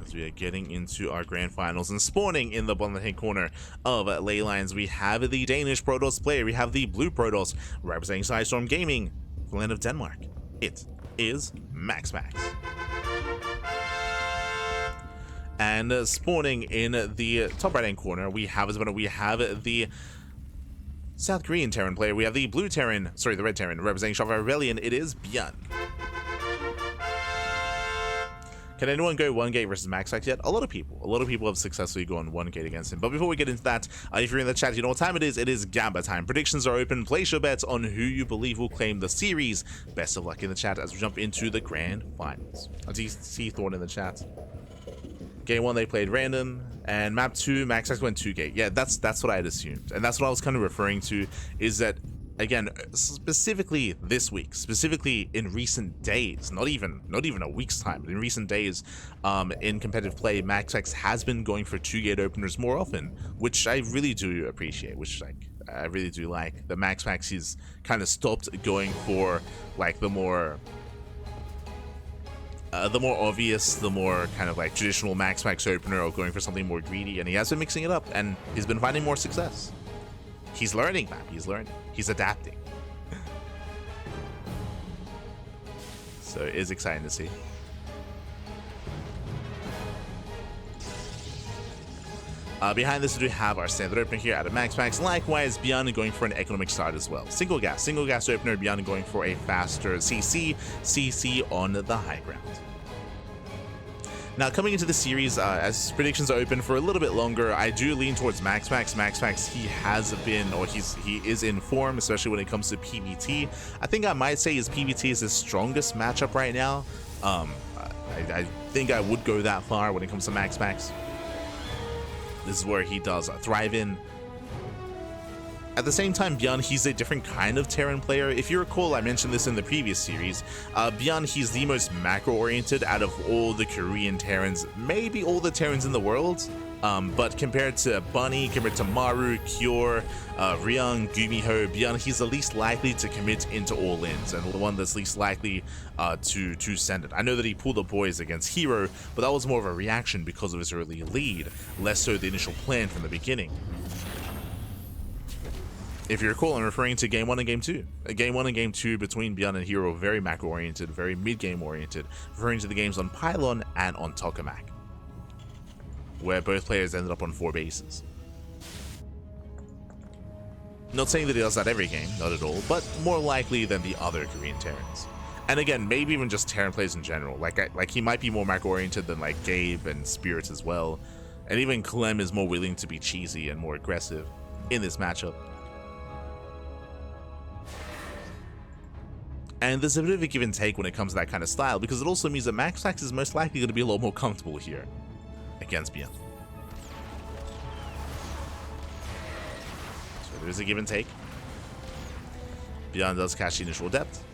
as we are getting into our grand finals and spawning in the bottom hand corner of ley lines, we have the Danish Protoss player. We have the blue Protoss representing Sidestorm Gaming, the land of Denmark. It is MaxPax. And spawning in the top right hand corner, we have the South Korean Terran player. We have the blue Terran, sorry, the red Terran representing Shopify Rebellion. It is ByuN. Can anyone go 1 gate versus MaxPax yet? A lot of people have successfully gone 1 gate against him. But before we get into that, if you're in the chat, you know what time it is. It is Gamba time. Predictions are open. Place your bets on who you believe will claim the series. Best of luck in the chat as we jump into the grand finals. I see Thorn in the chat. Game 1 they played random, and map 2 MaxPax went 2 gate. Yeah, that's what I had assumed, and that's what I was kind of referring to. Is that, again, specifically this week, specifically in recent days, not even a week's time, but in recent days, in competitive play, MaxPax has been going for 2 gate openers more often, which I really do appreciate. Which I really do like. The MaxPax is kind of stopped going for like the more obvious, the more kind of like traditional MaxPax opener, or going for something more greedy, and he has been mixing it up, and he's been finding more success. He's learning, man. He's learning. He's adapting. So it is exciting to see. Behind this, we have our standard opener here out of MaxPax. Likewise, ByuN going for an economic start as well. Single gas opener. ByuN going for a faster CC on the high ground. Now, coming into the series, as predictions are open for a little bit longer, I do lean towards MaxPax. MaxPax, he has been, or he is in form, especially when it comes to PvT. I think I might say his PvT is his strongest matchup right now. I think I would go that far when it comes to MaxPax. This is where he does thrive in. At the same time, ByuN, he's a different kind of Terran player. If you recall, I mentioned this in the previous series. ByuN, he's the most macro-oriented out of all the Korean Terrans, maybe all the Terrans in the world. But compared to Bunny, compared to Maru, Kyor, Ryung, Gumiho, ByuN, he's the least likely to commit into all-ins, and the one that's least likely to send it. I know that he pulled the boys against Hero, but that was more of a reaction because of his early lead, less so the initial plan from the beginning. If you recall, I'm referring to Game 1 and Game 2. Game 1 and Game 2 between ByuN and Hero, very macro-oriented, very mid-game oriented, referring to the games on Pylon and on Tokamak, where both players ended up on 4 bases. Not saying that he does that every game, not at all, but more likely than the other Korean Terrans. And again, maybe even just Terran players in general. Like he might be more macro-oriented than like Gabe and Spirits as well. And even Clem is more willing to be cheesy and more aggressive in this matchup. And there's a bit of a give and take when it comes to that kind of style, because it also means that MaxPax is most likely going to be a lot more comfortable here against ByuN. So there's a give and take. ByuN does catch the initial depth.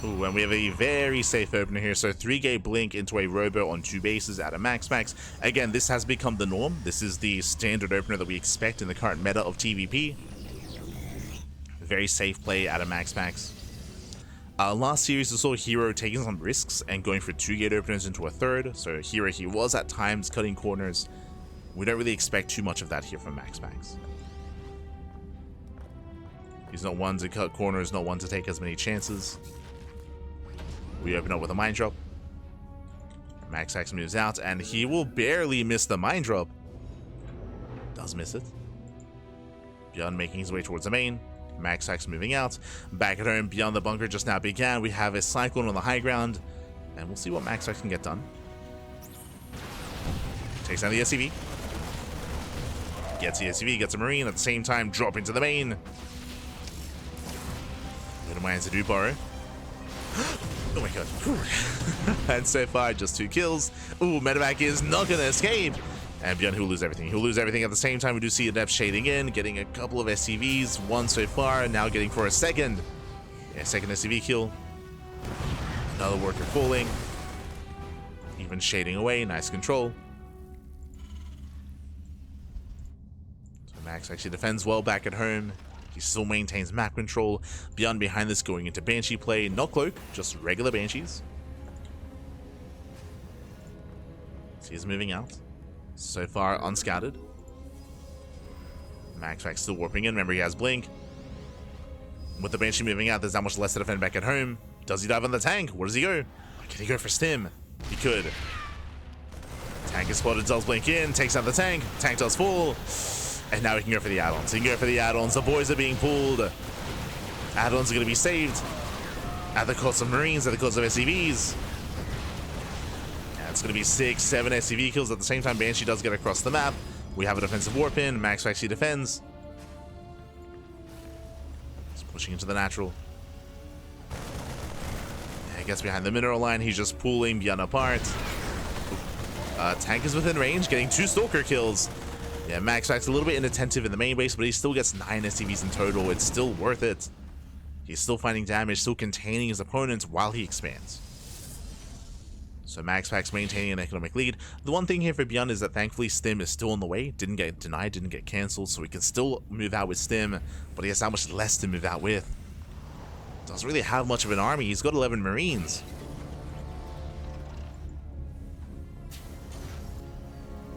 Ooh, and we have a very safe opener here. So 3-gate blink into a robo on 2 bases out of MaxPax. Again, this has become the norm. This is the standard opener that we expect in the current meta of TVP. Very safe play out of MaxPax. Last series, we saw Hero taking some risks and going for 2-gate openers into a 3rd. So Hero, he was at times cutting corners. We don't really expect too much of that here from MaxPax. He's not one to cut corners, not one to take as many chances. We open up with a mine drop. MaxPax moves out, and he will barely miss the mine drop. Does miss it. ByuN making his way towards the main. MaxPax moving out. Back at home, beyond the bunker just now began. We have a Cyclone on the high ground, and we'll see what MaxPax can get done. Takes down the SCV. Gets the SCV, gets a Marine, at the same time drop into the main. What am I to do, Borrow? Oh my god. And so far, just 2 kills. Ooh, Medevac is not going to escape. And ByuN, he'll lose everything. He'll lose everything at the same time. We do see Adept shading in, getting a couple of SCVs. 1 so far, and now getting for a second. Yeah, second SCV kill. Another worker falling. Even shading away. Nice control. So Max actually defends well back at home. He still maintains map control. ByuN behind this going into Banshee play. Not Cloak, just regular Banshees. So he's moving out. So far unscouted. MaxPax still warping in. Remember, he has Blink. With the Banshee moving out, there's that much less to defend back at home. Does he dive on the tank? Where does he go? Can he go for Stim? He could. Tank is spotted, does blink in, takes out the tank. Tank does fall. And now he can go for the add-ons. He can go for the add-ons. The boys are being pulled. Add-ons are going to be saved. At the cost of Marines, at the cost of SCVs. And it's going to be 6, 7 SCV kills. At the same time, Banshee does get across the map. We have a defensive warp in. MaxPax he defends. He's pushing into the natural. Yeah, he gets behind the mineral line. He's just pulling ByuN apart. Tank is within range, getting 2 Stalker kills. Yeah, MaxPax a little bit inattentive in the main base, but he still gets 9 SCVs in total. It's still worth it. He's still finding damage, still containing his opponents while he expands. So MaxPax maintaining an economic lead. The one thing here for ByuN is that thankfully Stim is still on the way. Didn't get denied, didn't get cancelled, so he can still move out with Stim, but he has that much less to move out with. Doesn't really have much of an army. He's got 11 Marines.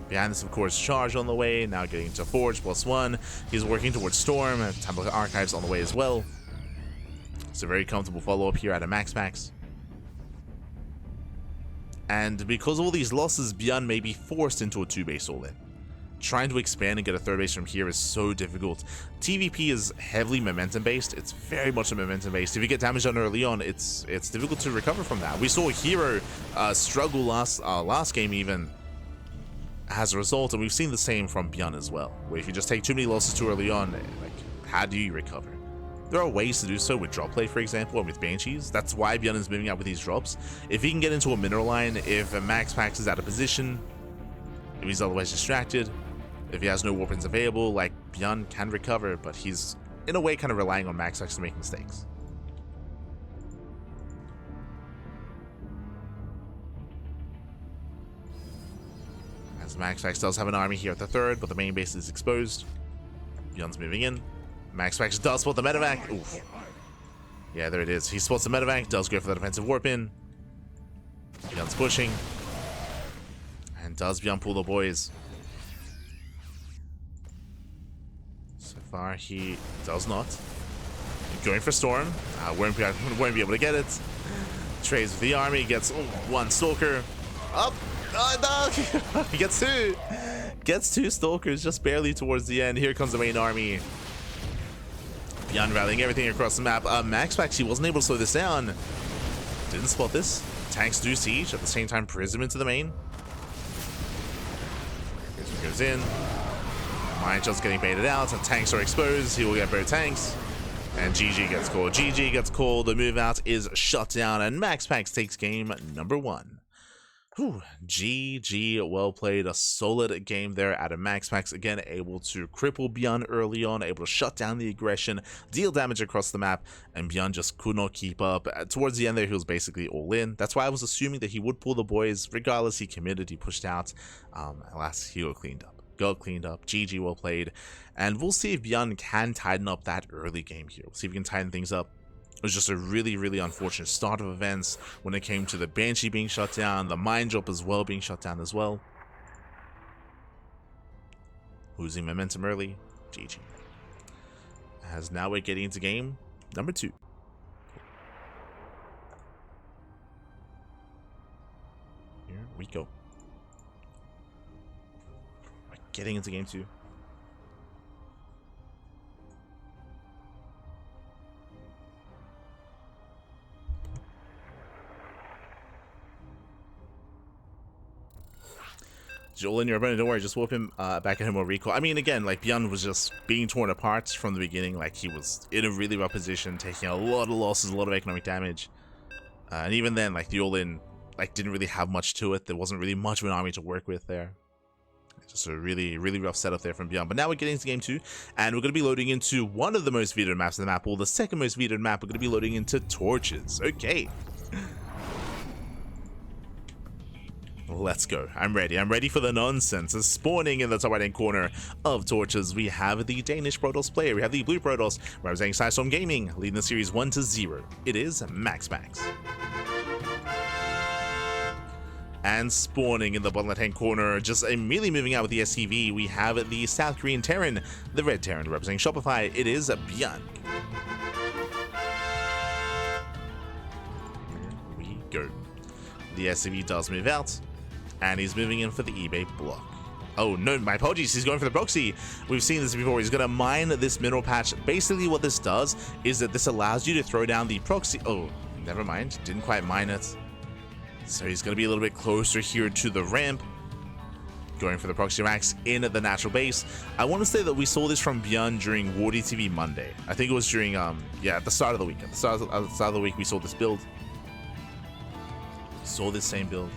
Behind this, of course, Charge on the way, now getting to Forge +1. He's working towards Storm, Temple Archives on the way as well. It's a very comfortable follow-up here out of MaxPax. And because of all these losses, ByuN may be forced into a 2-base all-in. Trying to expand and get a 3rd base from here is so difficult. TVP is heavily momentum-based. It's very much a momentum-based. If you get damage done early on, it's difficult to recover from that. We saw Hero struggle last game even, as a result, and we've seen the same from ByuN as well, where if you just take too many losses too early on, like, how do you recover? There are ways to do so with drop play, for example, and with Banshees. That's why ByuN is moving out with these drops. If he can get into a mineral line, if MaxPax is out of position, if he's otherwise distracted, if he has no weapons available, like, ByuN can recover, but he's, in a way, kind of relying on MaxPax to make mistakes. MaxPax does have an army here at the 3rd, but the main base is exposed. ByuN's moving in. MaxPax does spot the medevac. Oof. Yeah, there it is. He spots the medevac, does go for the defensive warp in. ByuN's pushing. And does ByuN pull the boys? So far, he does not. Going for Storm. Won't be able to get it. Trades with the army, gets 1 Stalker. Up! Oh no! He gets 2! Gets 2 Stalkers just barely towards the end. Here comes the main army. ByuN rallying everything across the map. MaxPax, he wasn't able to slow this down. Didn't spot this. Tanks do siege. At the same time, Prism into the main. Prism goes in. Mine just getting baited out. And tanks are exposed. He will get both tanks. And GG gets called. GG gets called. The move out is shut down. And MaxPax takes game number 1. Whew, GG, well played. A solid game there out of MaxPax. Again, able to cripple ByuN early on, able to shut down the aggression, deal damage across the map, and ByuN just could not keep up. Towards the end there, he was basically all in. That's why I was assuming that he would pull the boys. Regardless, he committed, he pushed out. Alas, he got cleaned up. GG, well played. And we'll see if ByuN can tighten up that early game here. We'll see if we can tighten things up. It was just a really, really unfortunate start of events when it came to the Banshee being shut down, the Mine Drop as well being shut down as well. Losing momentum early, GG. As now we're getting into game number 2. Here we go. We're getting into game 2. Joel in your opponent, don't worry, just whoop him back at him or recall. I mean, again, like, ByuN was just being torn apart from the beginning. Like, he was in a really rough position, taking a lot of losses, a lot of economic damage. And even then, like, the all-in, like, didn't really have much to it. There wasn't really much of an army to work with there. Just a really, really rough setup there from ByuN. But now we're getting into game 2, and we're going to be loading into one of the most vetoed maps on the map, or the second most vetoed map. We're going to be loading into Torches. Okay. Let's go. I'm ready. I'm ready for the nonsense. Spawning in the top right-hand corner of Torches, we have the Danish Protoss player. We have the blue Protoss representing Sidestorm Gaming, leading the series 1-0. It is MaxPax. And spawning in the bottom left-hand corner, just immediately moving out with the SCV, we have the South Korean Terran, the red Terran representing Shopify. It is ByuN. Here we go. The SCV does move out, and he's moving in for the eBay block. Oh no, my apologies, he's going for the proxy. We've seen this before. He's going to mine this mineral patch. Basically what this does is that this allows you to throw down the proxy. Oh, never mind, didn't quite mine it. So he's going to be a little bit closer here to the ramp, going for the proxy max in the natural base. I want to say that we saw this from ByuN during Wardy TV Monday. I think it was during, yeah, at the start of the week. At the start of the week, we saw this build. Saw this same build.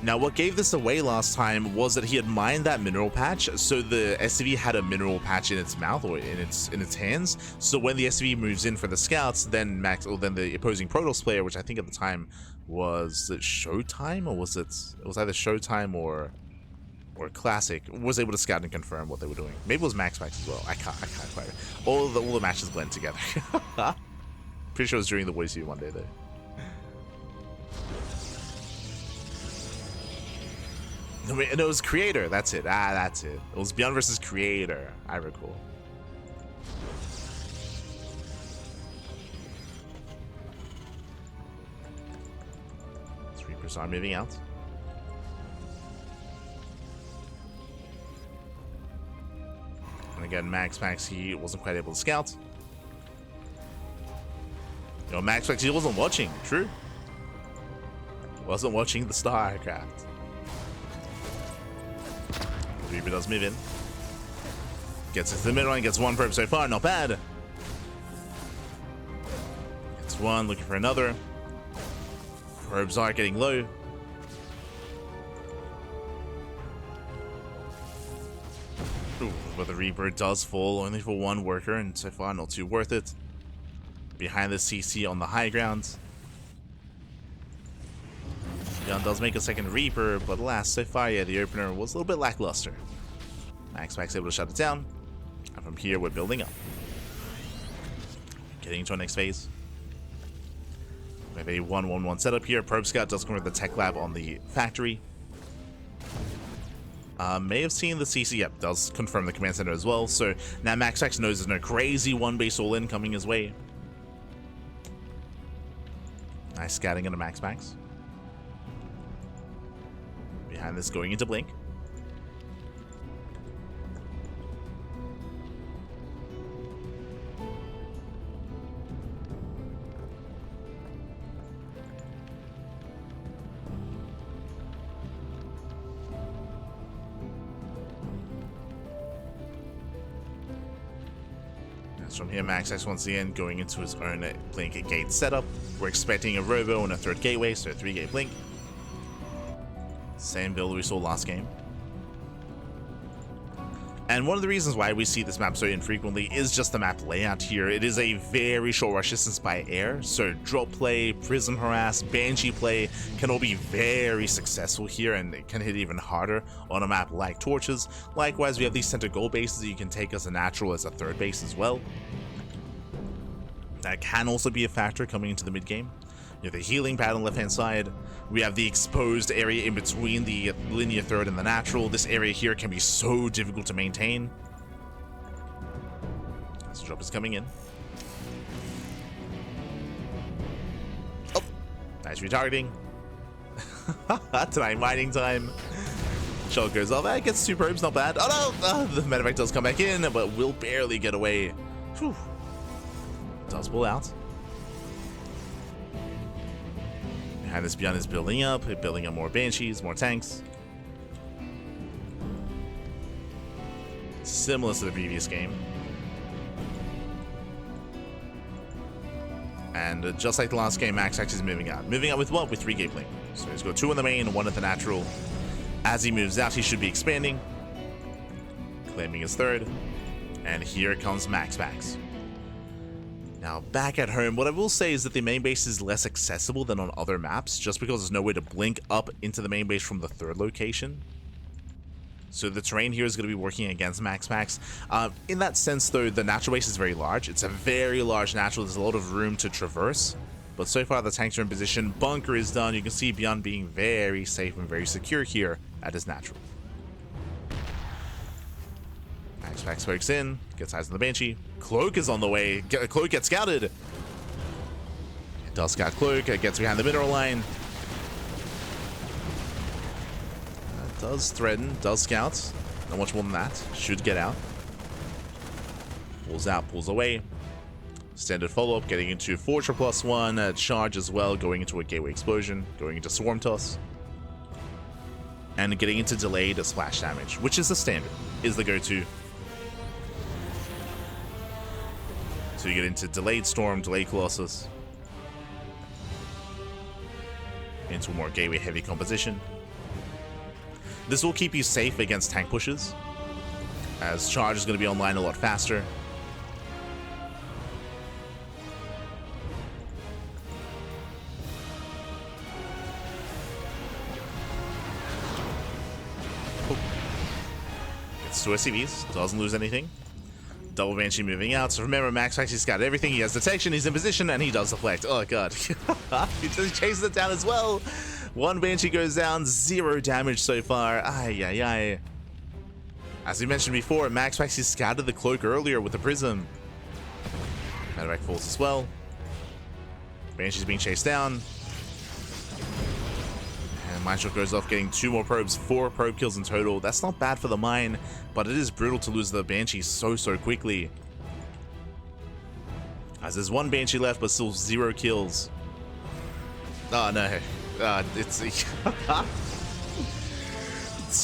Now, what gave this away last time was that he had mined that mineral patch, so the SCV had a mineral patch in its mouth or in its hands. So when the SCV moves in for the scouts, then then the opposing Protoss player, which I think at the time was it Showtime, or was it was either Showtime or Classic, was able to scout and confirm what they were doing. Maybe it was MaxPax as well. I can't quite. All the matches blend together. Pretty sure it was during the Wardy TV one day though. No, it was Creator. That's it. That's it. It was ByuN versus Creator. I recall. Reapers are moving out. And again, MaxPax, he wasn't quite able to scout. You know, MaxPax, he wasn't watching. True. Wasn't watching the StarCraft. Reaper does move in. Gets into the middle and gets one probe so far, not bad. Gets one, looking for another. Probes are getting low. Ooh, but the Reaper does fall only for one worker, and so far not too worth it. Behind the CC on the high ground. ByuN does make a second Reaper, but alas, so far, yeah, the opener was a little bit lackluster. MaxPax able to shut it down, and from here we're building up. Getting into our next phase. We have a 1-1-1 setup here. Probe Scout does come with the tech lab on the factory. May have seen the CC, yep, does confirm the command center as well, so now MaxPax knows there's no crazy one base all-in coming his way. Nice scouting into MaxPax. Behind this, going into Blink. As from here, MaxPax once again going into his own Blink gate setup. We're expecting a Robo and a third gateway, so a 3-gate Blink. Same build we saw last game. And one of the reasons why we see this map so infrequently is just the map layout here. It is a very short rush distance by air, so drop play, prism harass, banshee play can all be very successful here, and it can hit even harder on a map like Torches. Likewise, we have these center goal bases that you can take as a natural as a third base as well. That can also be a factor coming into the mid game. You have the healing pad on the left-hand side. We have the exposed area in between the linear third and the natural. This area here can be so difficult to maintain. This drop is coming in. Oh, nice retargeting. Tonight mining time. Shot goes off. That gets 2 probes, not bad. Oh no! The medevac does come back in, but will barely get away. Whew. Does pull out. Behind this, ByuN is building up more banshees, more tanks. Similar to the previous game. And just like the last game, MaxPax is moving out. Moving out with what? With 3-gate Blink. So he's got 2 in the main, 1 at the natural. As he moves out, he should be expanding. Claiming his third. And here comes MaxPax. Now, back at home, what I will say is that the main base is less accessible than on other maps, just because there's no way to blink up into the main base from the third location. So the terrain here is going to be working against MaxPax. In that sense, though, the natural base is very large. It's a very large natural. There's a lot of room to traverse. But so far, the tanks are in position. Bunker is done. You can see ByuN being very safe and very secure here at his natural. MaxPax pokes in, gets eyes on the Banshee. Cloak is on the way. Cloak gets scouted. It does scout Cloak. It gets behind the mineral line. Does threaten, does scout. Not much more than that. Should get out. Pulls out, pulls away. Standard follow-up, getting into Forger +1. Charge as well, going into a Gateway Explosion. Going into Swarm Toss. And getting into delayed splash damage, which is the standard, is the go-to. So you get into delayed Storm, delayed Colossus. Into a more Gateway heavy composition. This will keep you safe against tank pushes, as Charge is going to be online a lot faster. Gets two SCVs, doesn't lose anything. Double Banshee moving out. So remember, MaxPax, he's got everything. He has detection, he's in position, and he does deflect. Oh god. He just chases it down as well. One Banshee goes down, 0 damage so far. Ay, ay, ay. As we mentioned before, MaxPax, he scouted the Cloak earlier with the Prism. Medevac falls as well. Banshee's being chased down. And Mine Shot goes off, getting 2 more probes, 4 probe kills in total. That's not bad for the mine, but it is brutal to lose the Banshee so quickly. As there's 1 Banshee left, but still 0 kills. Oh no. It's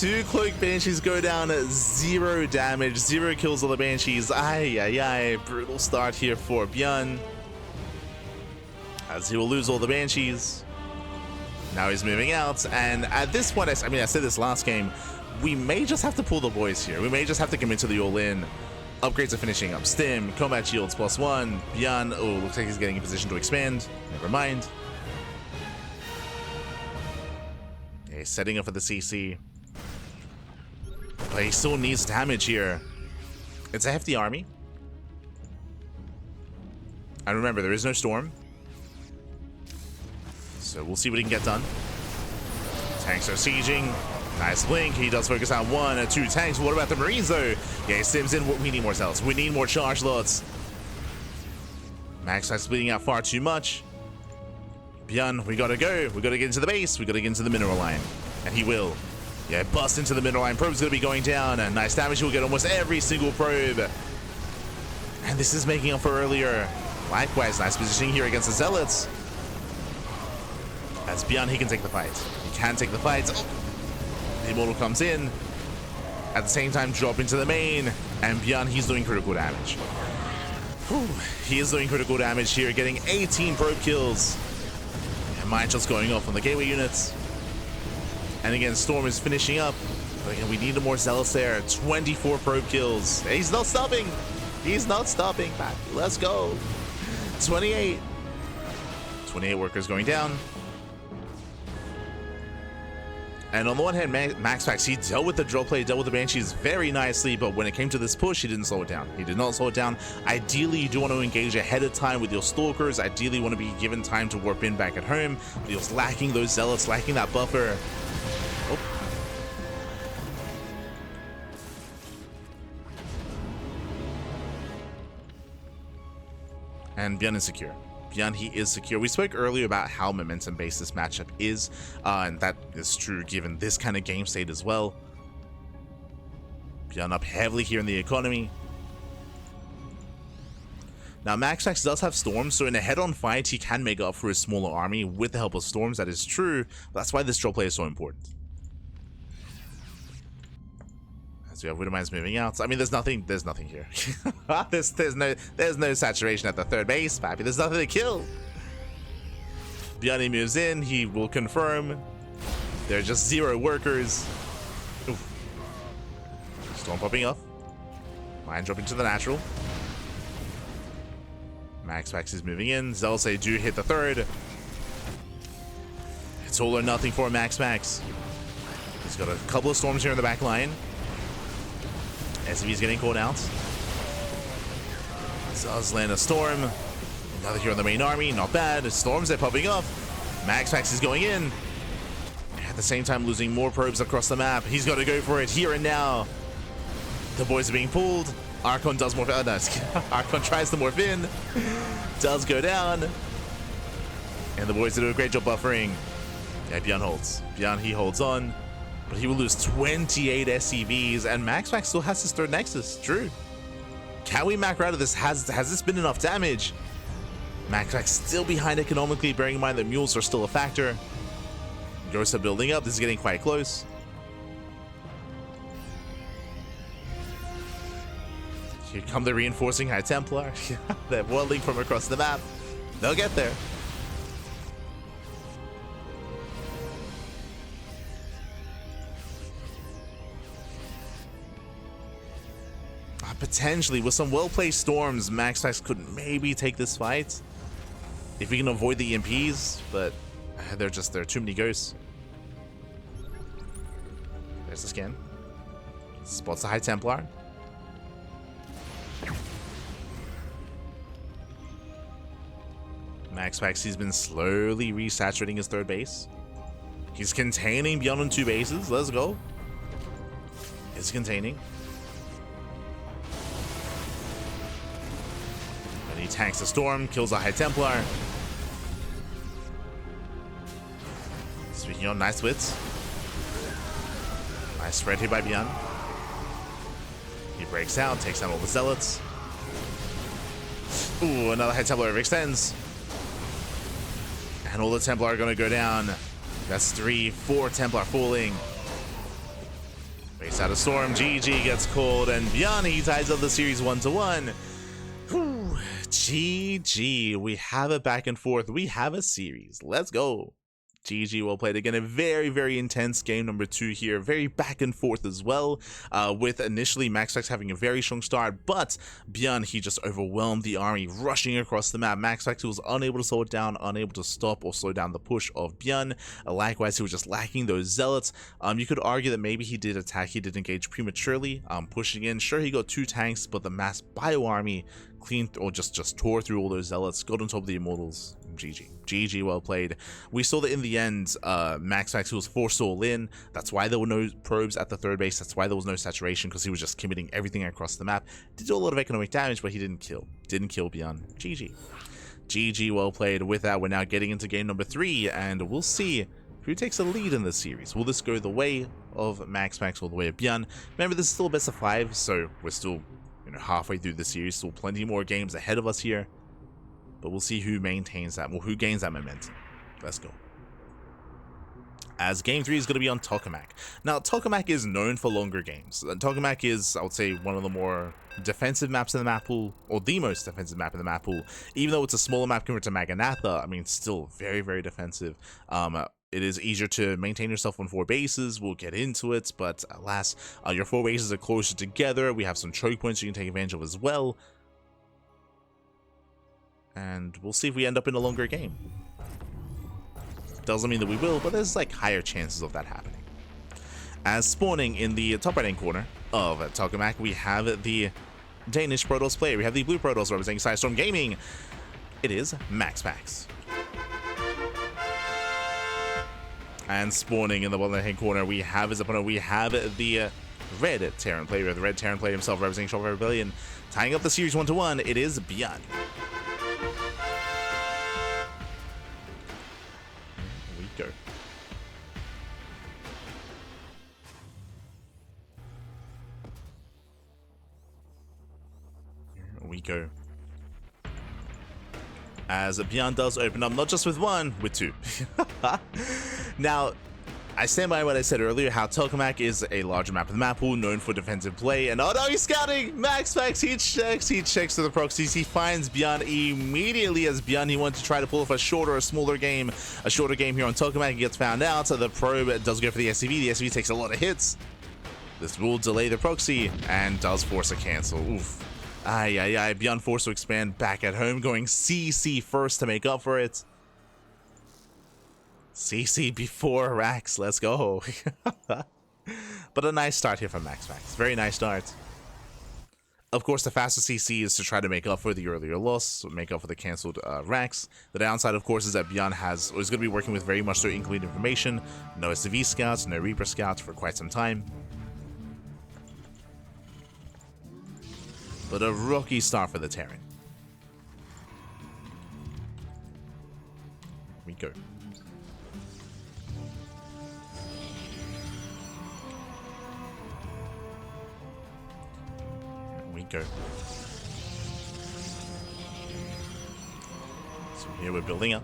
2 Cloak Banshees go down, 0 damage, 0 kills on the Banshees. Ay, ay, ay. Brutal start here for ByuN, as he will lose all the Banshees. Now he's moving out, and at this point, I mean, I said this last game, we may just have to pull the boys here. We may just have to commit to the all-in. Upgrades are finishing up. Stim, combat shields +1. ByuN, oh, looks like he's getting in position to expand. Never mind. Yeah, he's setting up for the CC. But he still needs damage here. It's a hefty army. And remember, there is no storm. So we'll see what he can get done. Tanks are sieging. Nice blink. He does focus on 1 and 2 tanks. What about the Marines, though? Yeah, he stims in. We need more cells. We need more charge lots. MaxPax bleeding out far too much. ByuN, we gotta go. We gotta get into the base. We gotta get into the mineral line. And he will. Yeah, bust into the mineral line. Probe's gonna be going down. And nice damage. He'll get almost every single probe. And this is making up for earlier. Likewise, nice positioning here against the Zealots. As ByuN, he can take the fight. He can take the fight. Oh. The Immortal comes in. At the same time, drop into the main. And ByuN, he's doing critical damage. Whew. He is doing critical damage here, getting 18 probe kills. And Mine Shot's going off on the gateway units. And again, Storm is finishing up. But again, we need more Zealots there. 24 probe kills. He's not stopping. He's not stopping. Back. Let's go. 28. 28 workers going down. And on the one hand, MaxPax, he dealt with the drill play, dealt with the Banshees very nicely, but when it came to this push, he didn't slow it down. He did not slow it down. Ideally, you do want to engage ahead of time with your Stalkers. Ideally, you want to be given time to warp in back at home. But he was lacking those Zealots, lacking that buffer. Oh. And ByuN is secure. ByuN, he is secure. We spoke earlier about how momentum-based this matchup is, and that is true given this kind of game state as well. ByuN up heavily here in the economy. Now, MaxPax does have Storms, so in a head-on fight, he can make up for his smaller army with the help of Storms. That is true. That's why this draw play is so important. As we have Widowmines moving out. I mean, there's nothing here. there's no saturation at the third base, Pappy. There's nothing to kill. ByuN moves in. He will confirm. There are just 0 workers. Oof. Storm popping off. Mine dropping to the natural. MaxPax is moving in. Zealots, they do hit the third. It's all or nothing for MaxPax. He's got a couple of storms here in the back line. SCV's getting called out. Does land a storm. Another here on the main army. Not bad. Storms are popping up. MaxPax is going in. At the same time, losing more probes across the map. He's got to go for it here and now. The boys are being pulled. Archon does morph. Archon tries to morph in. Does go down. And the boys do a great job buffering. Yeah, ByuN holds. ByuN, he holds on. But he will lose 28 SCVs. And MaxPax still has his third Nexus. True. Can we macro out of this? Has this been enough damage? MaxPax still behind economically, bearing in mind that mules are still a factor. Ghosts are building up. This is getting quite close. Here come the reinforcing High Templar. They're whirling from across the map. They'll get there. Potentially, with some well-placed storms, MaxPax could maybe take this fight. If we can avoid the EMPs, but there are too many ghosts. There's the scan. Spots the High Templar. MaxPax, he's been slowly resaturating his third base. He's containing ByuN on 2 bases. Let's go. He's containing. And he tanks the storm, kills a High Templar. Speaking of nice wits. Nice spread here by ByuN. He breaks out, takes down all the Zealots. Ooh, another High Templar overextends. And all the Templar are going to go down. That's 3, 4 Templar falling. Face out of storm. GG gets called, and ByuN, he ties up the series 1-1. Whew. GG. We have it back and forth. We have a series. Let's go. GG, well played. Again, a very, very intense game number 2 here. Very back and forth as well, with initially MaxPax having a very strong start, but ByuN, he just overwhelmed the army, rushing across the map. MaxPax was unable to slow it down, unable to stop or slow down the push of ByuN. Likewise, he was just lacking those Zealots. You could argue that maybe he did attack, he did engage prematurely, pushing in. Sure, he got 2 tanks, but the mass bio army cleaned or just tore through all those Zealots, got on top of the Immortals. GG, well played. We saw that in the end, MaxPax was forced all in. That's why there were no probes at the third base. That's why there was no saturation, because he was just committing everything across the map. Did do a lot of economic damage, but he didn't kill ByuN. GG, well played. With that, we're now getting into game number 3, and we'll see who takes the lead in this series. Will this go the way of MaxPax or the way of ByuN? Remember, this is still a best of 5, so we're still halfway through the series. Still plenty more games ahead of us here. But we'll see who maintains that, well, who gains that momentum. Let's go. As game 3 is going to be on Tokamak. Now, Tokamak is known for longer games. Tokamak is, I would say, one of the more defensive maps in the map pool, or the most defensive map in the map pool. Even though it's a smaller map compared to Maganatha, I mean, still very, very defensive. It is easier to maintain yourself on 4 bases. We'll get into it, but alas, your 4 bases are closer together. We have some choke points you can take advantage of as well. And we'll see if we end up in a longer game. Doesn't mean that we will, but there's like higher chances of that happening. As spawning in the top right hand corner of Tokamak, we have the Danish Protoss player. We have the blue Protoss representing Sidestorm Gaming. It is MaxPax. And spawning in the bottom right hand corner, we have his opponent. We have the red Terran player, the red Terran player himself representing Shopper Rebellion. Tying up the series 1-1, it is ByuN. Go. Here we go. As ByuN does open up, not just with 1, with 2. Now, I stand by what I said earlier, how Tokamak is a larger map of the map pool, known for defensive play, and oh no, he's scouting! MaxPax, he checks to the proxies, he finds ByuN immediately. As ByuN, he wants to try to pull off a smaller game here on Tokamak. He gets found out, so the probe does go for the SCV. The SCV takes a lot of hits. This will delay the proxy, and does force a cancel. Oof. ByuN forced to expand back at home, going CC first to make up for it. CC before Rax, let's go. But a nice start here from MaxPax. Very nice start. Of course, the faster CC is to try to make up for the earlier loss, make up for the cancelled Rax. The downside, of course, is that ByuN is going to be working with very much so incomplete information. No SV scouts, no Reaper scouts for quite some time. But a rookie start for the Terran. Here we go. Go. So here we're building up.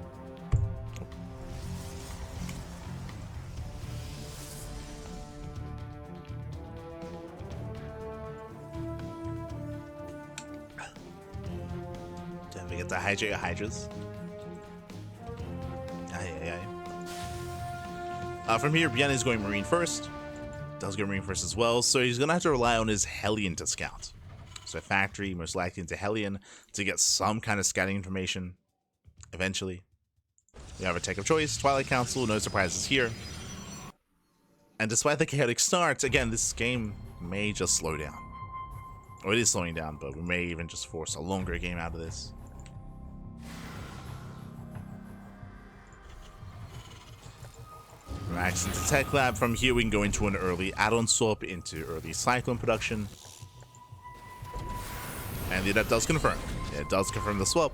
Don't forget to hydrate your hydras. From here, ByuN is going Marine first. Does go Marine first as well, so he's gonna have to rely on his Hellion to scout. So factory, most likely into Hellion, to get some kind of scouting information eventually. We have a tech of choice, Twilight Council, no surprises here. And despite the chaotic start, again, this game may just slow down. Or it is slowing down, but we may even just force a longer game out of this. Max into Tech Lab. From here we can go into an early add-on swap into early Cyclone production. And that does confirm. Yeah, it does confirm the swap.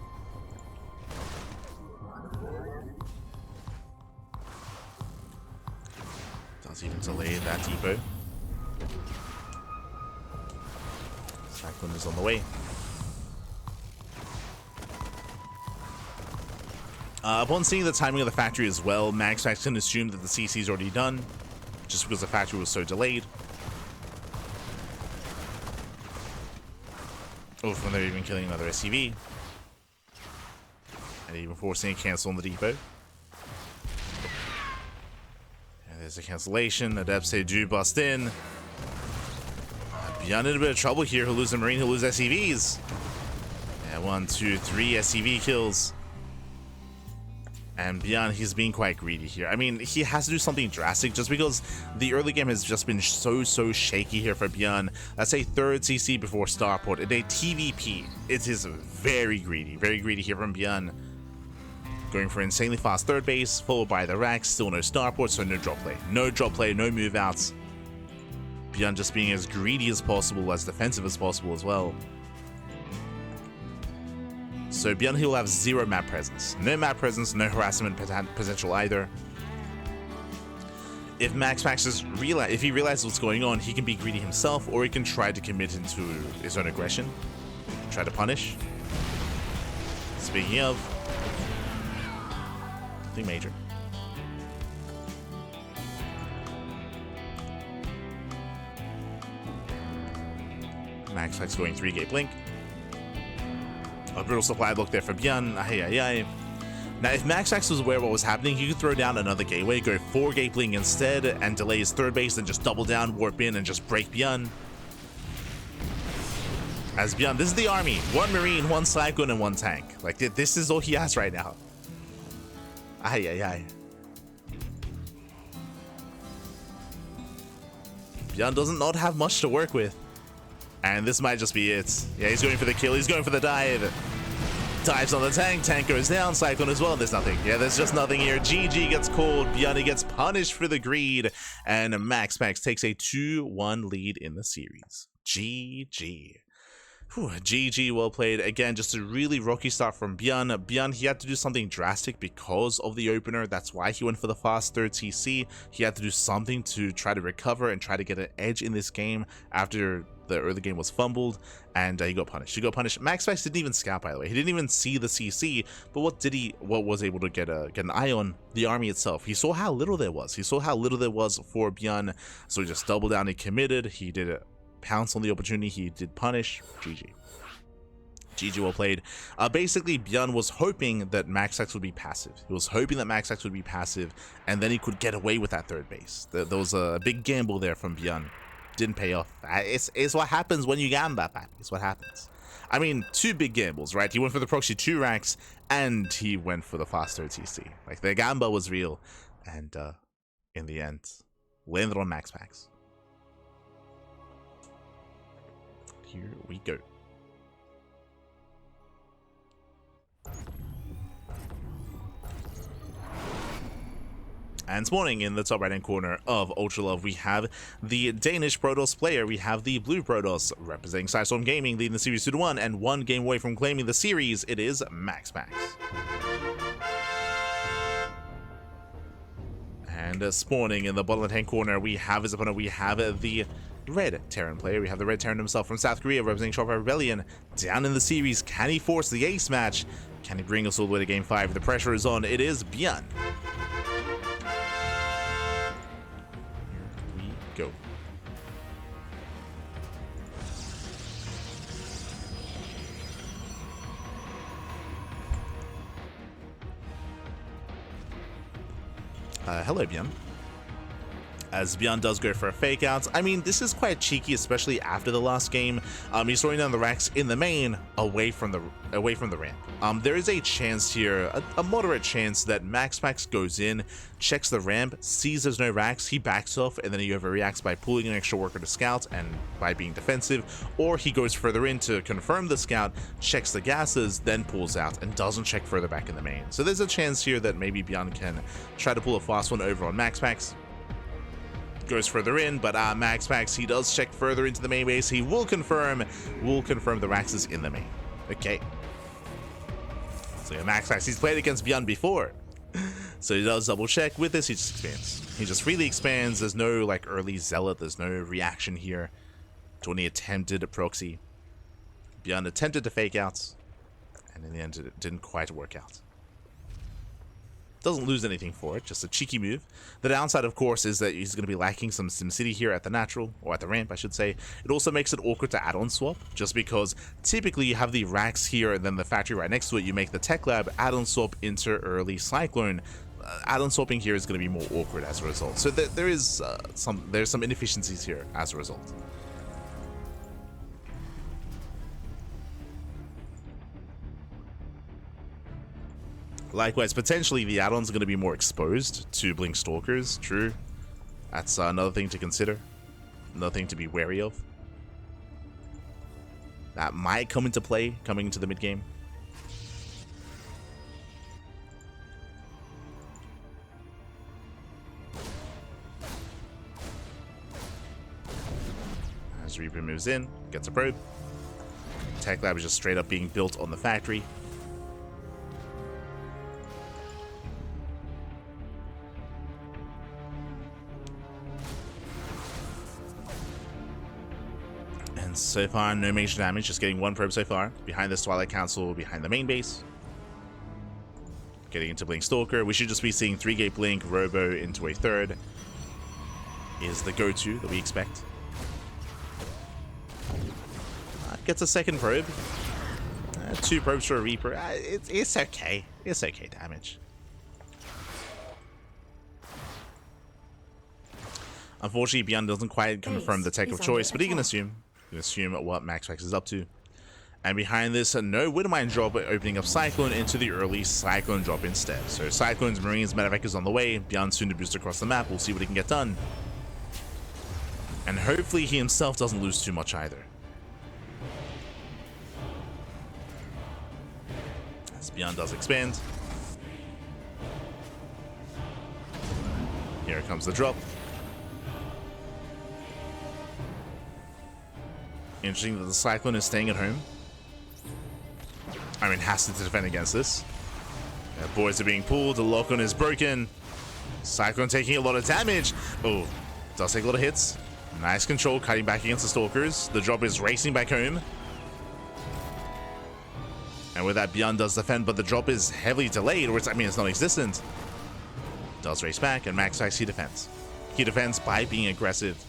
Does even delay that depot. Cyclone is on the way. Upon seeing the timing of the factory as well, MaxPax can assume that the CC is already done, just because the factory was so delayed. Oof, when they're even killing another SCV. And even forcing a cancel on the depot. And there's a cancellation. Adepts say do bust in. ByuN in a bit of trouble here. He'll lose a Marine, he'll lose SCVs. Yeah, 1, 2, 3 SCV kills. And ByuN, he's being quite greedy here. I mean, he has to do something drastic just because the early game has just been so shaky here for ByuN. That's a third CC before Starport. In a TVP, it is very greedy here from ByuN. Going for insanely fast third base, followed by the Rax, still no Starport, so no drop play. No drop play, no move outs. ByuN just being as greedy as possible, as defensive as possible as well. So ByuN, he'll have zero map presence. No map presence, no harassment potential either. If MaxPax if he realizes what's going on, he can be greedy himself, or he can try to commit into his own aggression. Try to punish. Speaking of, nothing major. MaxPax going 3-gate blink. A brutal supply block there for ByuN. Now, if MaxPax was aware of what was happening, he could throw down another gateway, go 4-gate blink instead, and delay his third base, then just double down, warp in, and just break ByuN. As ByuN, this is the army. 1 Marine, 1 Cyclone, and 1 tank. Like, this is all he has right now. ByuN doesn't not have much to work with. And this might just be it. Yeah, he's going for the kill. He's going for the dive. Dives on the tank. Tank goes down. Cyclone as well. There's nothing. Yeah, there's just nothing here. GG gets called. ByuN gets punished for the greed. And MaxPax takes a 2-1 lead in the series. GG. Whew, GG, well played. Again, just a really rocky start from ByuN. ByuN, he had to do something drastic because of the opener. That's why he went for the fast third CC. He had to do something to try to recover and try to get an edge in this game after the early game was fumbled, and he got punished. MaxPax didn't even scout, by the way. He didn't even see the CC, but what was able to get an eye on the army itself. He saw how little there was. He saw how little there was for ByuN, so he just doubled down. He committed. He did it. Pounce on the opportunity. He did punish. GG, well played. Basically, ByuN was hoping that MaxPax would be passive. He was hoping that MaxPax would be passive, and then he could get away with that third base. There was a big gamble there from ByuN. Didn't pay off. It's what happens when you gamble, baby. It's what happens. I mean, two big gambles, right? He went for the proxy 2 racks, and he went for the faster TC. Like, the gamble was real, and in the end, landed on MaxPax. Here we go. And spawning in the top right hand corner of Ultra Love, we have the Danish Protoss player. We have the blue Protoss representing Sidestorm Gaming, leading the series 2-1, and 1 game away from claiming the series. It is MaxPax. And spawning in the bottom left hand corner, we have his opponent. We have the red Terran player. We have the red Terran himself from South Korea, representing Sharp Rebellion. Down in the series, can he force the ace match? Can he bring us all the way to game 5? The pressure is on. It is ByuN. Go. Hello, ByuN. As ByuN does go for a fake out. I mean, this is quite cheeky, especially after the last game. He's throwing down the racks in the main, away from the ramp. There is a chance here, a moderate chance, that MaxPax goes in, checks the ramp, sees there's no racks, he backs off, and then he overreacts by pulling an extra worker to scout and by being defensive, or he goes further in to confirm the scout, checks the gases, then pulls out and doesn't check further back in the main. So there's a chance here that maybe ByuN can try to pull a fast one over on MaxPax. Goes further in, but MaxPax, he does check further into the main base. He will confirm the racks is in the main. Okay. So yeah, MaxPax, he's played against ByuN before. So he does double check. With this, he just expands. He just freely expands. There's no like early zealot. There's no reaction here to any attempted proxy. ByuN attempted to fake out, and in the end, it didn't quite work out. Doesn't lose anything for it, just a cheeky move. The downside, of course, is that he's going to be lacking some SimCity here at the natural, or at the ramp, I should say. It also makes it awkward to add-on swap, just because typically you have the racks here and then the factory right next to it. You make the tech lab, add-on swap into early Cyclone. Add-on swapping here is going to be more awkward as a result. So there's some inefficiencies here as a result. Likewise, potentially the add-ons are going to be more exposed to Blink Stalkers. True. That's another thing to consider. Another thing to be wary of. That might come into play coming into the mid-game. As Reaper moves in, gets a probe. Tech Lab is just straight up being built on the factory. So far, no major damage, just getting 1 probe so far. Behind this Twilight Council, behind the main base. Getting into Blink Stalker. We should just be seeing 3-gate Blink, Robo into a 3rd. Is the go-to that we expect. Gets a 2nd probe. 2 probes for a Reaper. It's okay. It's okay damage. Unfortunately, ByuN doesn't quite confirm the tech of choice, but he can assume. You can assume what MaxPax is up to. And behind this, no Widowmine drop, opening up Cyclone into the early Cyclone drop instead. So Cyclones, Marines, Medevac is on the way. ByuN soon to boost across the map. We'll see what he can get done. And hopefully he himself doesn't lose too much either. As ByuN does expand. Here comes the drop. Interesting that the Cyclone is staying at home. I mean, has to defend against this. Boys are being pulled. The lock-on is broken. Cyclone taking a lot of damage. Oh, does take a lot of hits. Nice control, cutting back against the Stalkers. The drop is racing back home. And with that, ByuN does defend, but the drop is heavily delayed, or it's non-existent. Does race back, and MaxPax, he defends. He defends by being aggressive.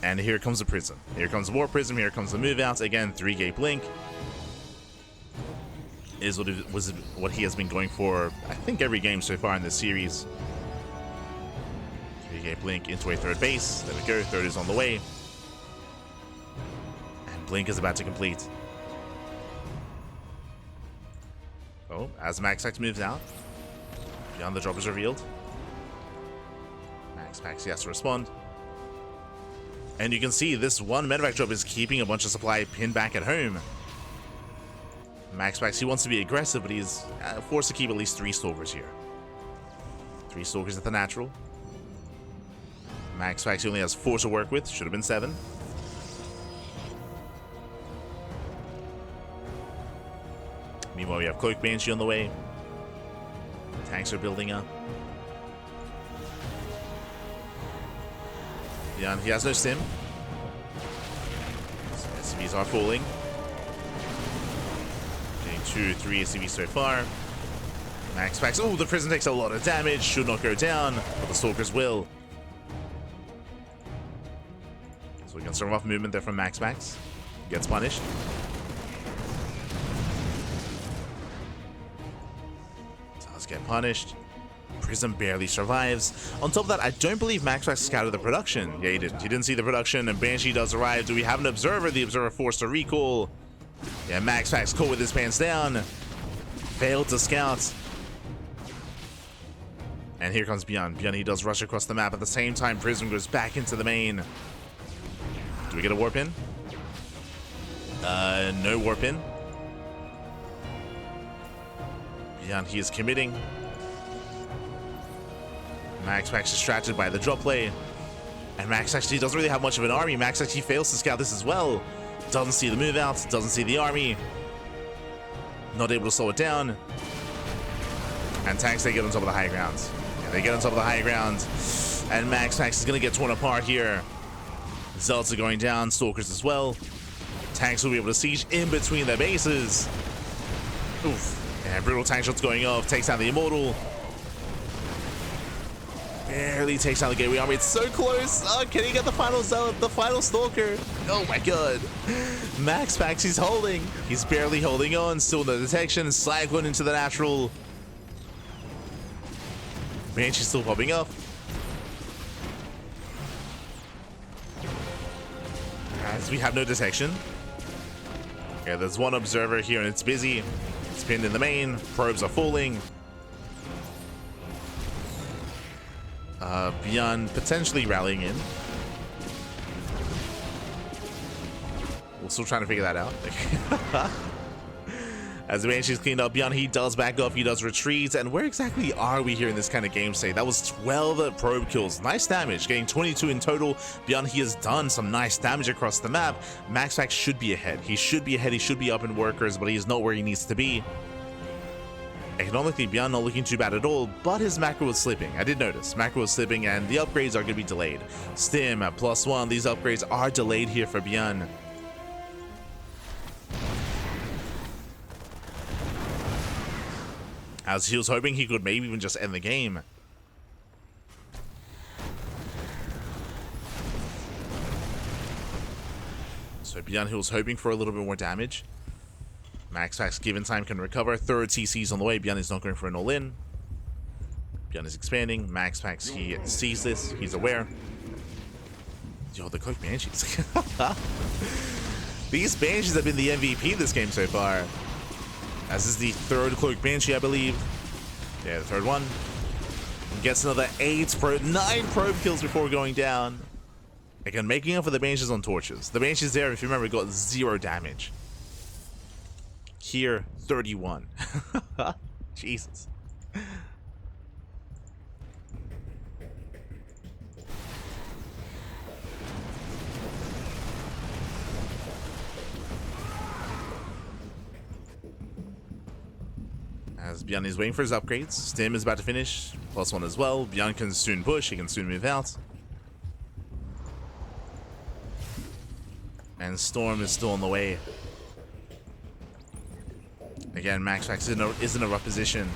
And here comes the Prism. Here comes the War Prism. Here comes the move out. Again, 3-gate Blink. Is what he has been going for, I think, every game so far in this series. 3-gate Blink into a 3rd base. There we go. 3rd is on the way. And Blink is about to complete. Oh, as MaxPax moves out, ByuN the drop is revealed. MaxPax, he has to respond. And you can see this one medevac drop is keeping a bunch of supply pinned back at home. MaxPax, he wants to be aggressive, but he's forced to keep at least 3 Stalkers here. 3 Stalkers at the natural. MaxPax only has 4 to work with, should have been 7. Meanwhile, we have Cloak Banshee on the way. Tanks are building up. ByuN, he has no stim. So SCVs are falling. Getting 2, 3 SCVs so far. MaxPax, oh, the prison takes a lot of damage. Should not go down, but the Stalkers will. So we can start off movement there from MaxPax. Gets punished. Does get punished. Prism barely survives. On top of that, I don't believe MaxPax scouted the production. Yeah, he didn't. He didn't see the production, and Banshee does arrive. Do we have an observer? The observer forced to recall. Yeah, MaxPax caught with his pants down. Failed to scout. And here comes ByuN. ByuN, he does rush across the map. At the same time, Prism goes back into the main. Do we get a warp in? No warp in. ByuN, he is committing. MaxPax distracted by the drop play. And Max actually doesn't really have much of an army. Max actually fails to scout this as well. Doesn't see the move out, doesn't see the army. Not able to slow it down. And tanks, they get on top of the high ground. Yeah, they get on top of the high ground. And MaxPax is going to get torn apart here. Zealots are going down, Stalkers as well. Tanks will be able to siege in between their bases. Oof. And brutal tank shots going off, takes out the Immortal. Barely takes down the Gateway Army. It's so close. Oh, can he get the final Zealot, the final Stalker? Oh my god. MaxPax, he's holding. He's barely holding on. Still no detection. Cyclone into the natural. Banshee's still popping up. As we have no detection. Yeah, there's one observer here and it's busy. It's pinned in the main. Probes are falling. ByuN potentially rallying in. We're still trying to figure that out. As the Banshee's cleaned up, ByuN, he does back up, he does retreat. And where exactly are we here in this kind of game state? That was 12 probe kills. Nice damage, getting 22 in total. ByuN, he has done some nice damage across the map. MaxPax should be ahead. He should be ahead, he should be up in workers, but he is not where he needs to be. Economically, ByuN not looking too bad at all, but his macro was slipping. I did notice. Macro was slipping, and the upgrades are going to be delayed. Stim at +1. These upgrades are delayed here for ByuN. As he was hoping he could maybe even just end the game. So ByuN, he was hoping for a little bit more damage. MaxPax, given time, can recover. Third CC's on the way. ByuN is not going for an all-in. ByuN is expanding. MaxPax, he sees this. He's aware. Yo, the Cloak Banshees. These Banshees have been the MVP this game so far. As is the third Cloak Banshee, I believe. Yeah, the third one. Gets another 9 probe kills before going down. Again, making up for the Banshees on torches. The Banshees there, if you remember, got 0 damage. Here, 31. Jesus. As ByuN is waiting for his upgrades. Stim is about to finish. +1 as well. ByuN can soon push. He can soon move out. And Storm is still on the way. Again, MaxPax is in a rough position.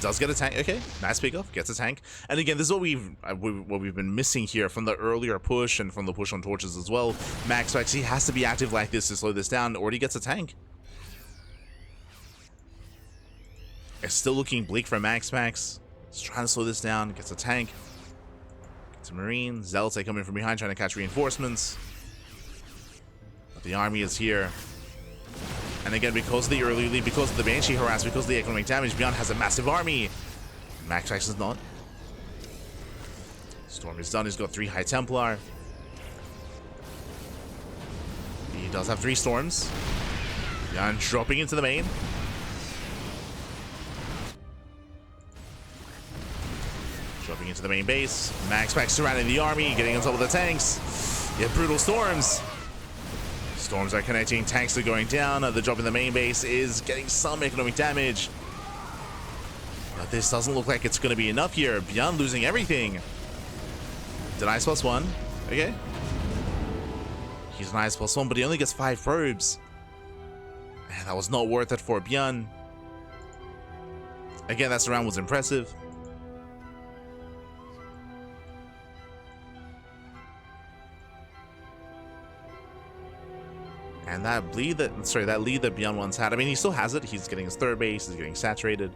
Does get a tank. Okay, nice pick off. Gets a tank. And again, this is what we've been missing here from the earlier push and from the push on torches as well. MaxPax, he has to be active like this to slow this down, or he gets a tank. It's still looking bleak for MaxPax. He's trying to slow this down. Gets a tank. Gets a Marine. Zealots coming from behind, trying to catch reinforcements. But the army is here. And again, because of the early lead, because of the Banshee harass, because of the economic damage, ByuN has a massive army. MaxPax is not. Storm is done. He's got 3 High Templar. He does have 3 Storms. ByuN dropping into the main. Dropping into the main base. MaxPax surrounding the army, getting on top of the tanks. You have brutal Storms. Storms are connecting, tanks are going down. The drop in the main base is getting some economic damage. But this doesn't look like it's going to be enough here. ByuN losing everything. Denies +1. Okay. He denies +1, but he only gets 5 probes. Man, that was not worth it for ByuN. Again, that round was impressive. And that lead that ByuN once had, I mean, he still has it. He's getting his 3rd base, he's getting saturated.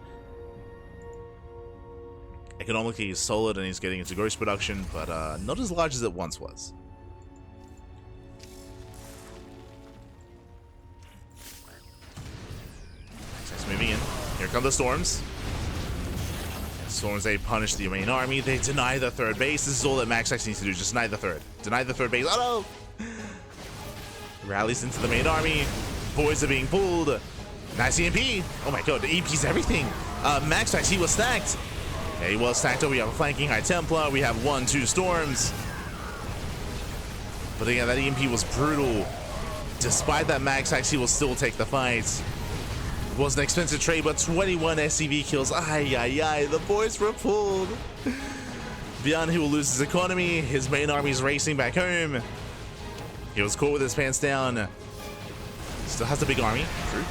Economically, he's solid and he's getting into gross production, but not as large as it once was. He's moving in. Here come the Storms. Storms, they punish the main army. They deny the 3rd base. This is all that MaxPax needs to do. Just deny the 3rd. Deny the 3rd base. Oh no! Rallies into the main army. Boys are being pulled. Nice EMP. Oh my god, the EMP's everything. MaxPax, he was stacked. Yeah, he was stacked up. We have a flanking High Templar. We have 1, 2 Storms. But again, that EMP was brutal. Despite that, MaxPax, he will still take the fight. It was an expensive trade, but 21 SCV kills. Ay, ay, ay. The boys were pulled. ByuN, he will lose his economy. His main army is racing back home. He was caught with his pants down. Still has a big army. True.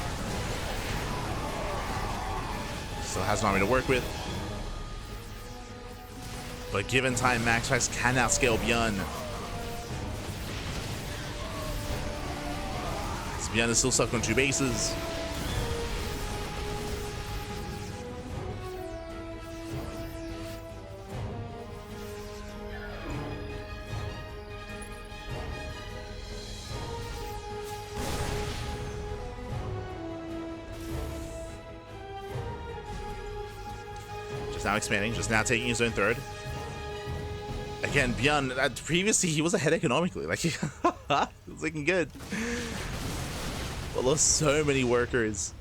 Still has an army to work with. But given time, MaxPax can outscale ByuN. ByuN is still stuck on 2 bases. Now expanding, just now taking his own 3rd. Again, ByuN, previously he was ahead economically. Like, he was looking good. But lost so many workers.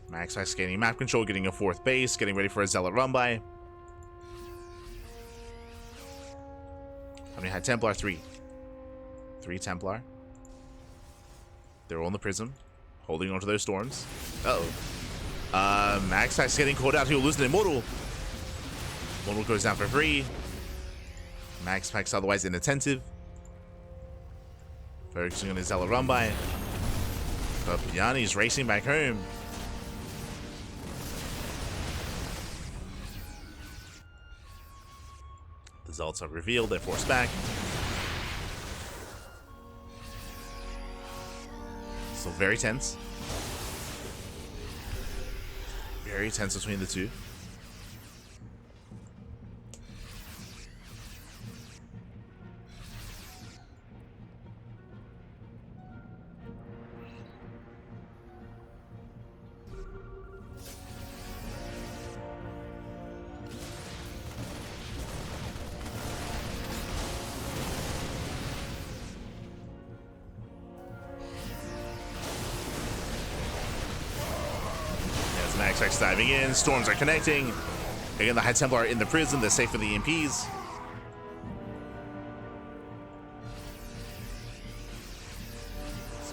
MaxPax gaining map control, getting a 4th base, getting ready for a Zealot run by. How many had Templar? 3. 3 Templar. They're all in the Prism, holding onto those Storms. Uh-oh. MaxPax getting caught out. He'll lose an Immortal. Immortal goes down for free. MaxPax otherwise inattentive. Focusing on his Zealot run by. But ByuN is racing back home. The Zealots are revealed. They're forced back. Still very tense. Very tense between the two. MaxPax diving in, Storms are connecting. Again, the High Templar are in the Prism, they're safe for the EMPs.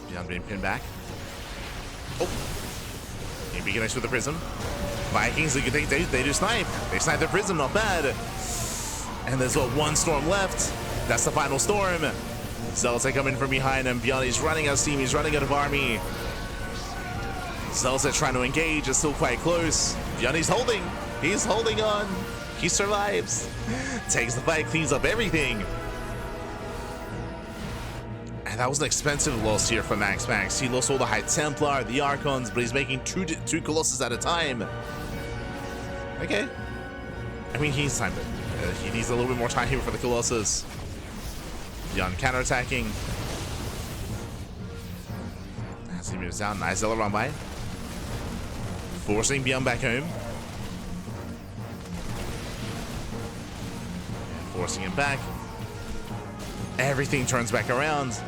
ByuN being pinned back. Oh! EMP connects with the Prism. Vikings, they do snipe. They snipe the Prism, not bad. And there's what, 1 Storm left. That's the final Storm. Zealots are coming from behind him. ByuN is running out of steam, he's running out of army. Zealots are trying to engage, it's still quite close. ByuN is holding. He's holding on. He survives. Takes the fight, cleans up everything. And that was an expensive loss here for MaxPax. He lost all the High Templar, the Archons, but he's making two Colossus at a time. Okay. I mean, he's timed it. He needs a little bit more time here for the Colossus. ByuN counterattacking. As he moves down, nice Zella run by. Forcing ByuN back home. Forcing him back. Everything turns back around.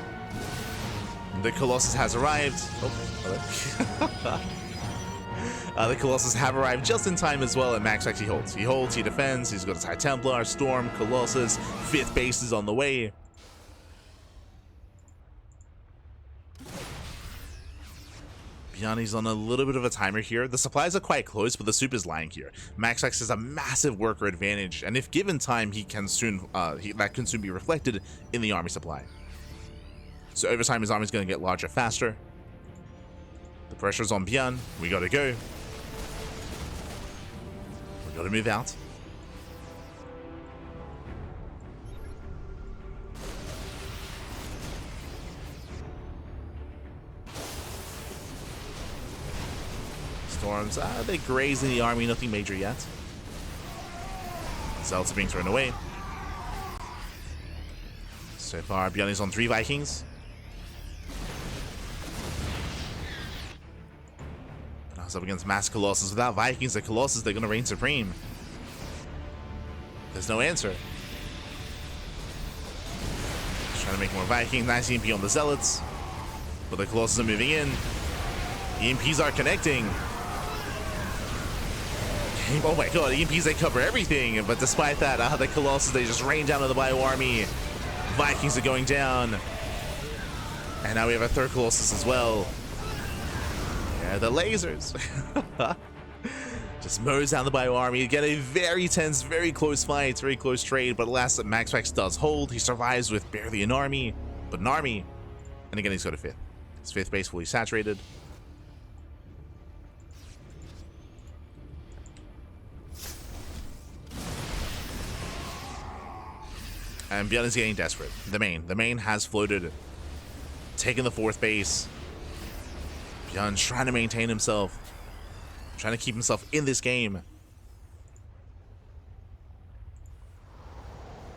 The Colossus has arrived. Oh, hello. The Colossus have arrived just in time as well, and MaxPax he holds. He holds, he defends, he's got his High Templar, Storm, Colossus, 5th base is on the way. ByuN is on a little bit of a timer here. The supplies are quite close, but the soup is lying here. MaxPax has a massive worker advantage, and if given time, he can soon that can soon be reflected in the army supply. So over time, his army is going to get larger faster. The pressure's on ByuN. We gotta go. We gotta move out. Storms, they're grazing the army, nothing major yet. Zealots are being thrown away. So far, ByuN is on 3 Vikings. But now it's up against Mass Colossus. Without Vikings, the Colossus, they're going to reign supreme. There's no answer. Just trying to make more Vikings. Nice EMP on the Zealots. But the Colossus are moving in. EMPs are connecting. Oh my god, EMPs, they cover everything, but despite that, the Colossus, they just rain down on the ByuN army. Vikings are going down. And now we have a 3rd Colossus as well. Yeah, the lasers. Just mows down the ByuN army. Get a very tense, very close fight, very close trade, but alas, MaxPax does hold. He survives with barely an army, but an army. And again, he's got a 5th. His 5th base fully saturated. And ByuN is getting desperate. The main has floated, taken the 4th base. ByuN's trying to maintain himself, trying to keep himself in this game.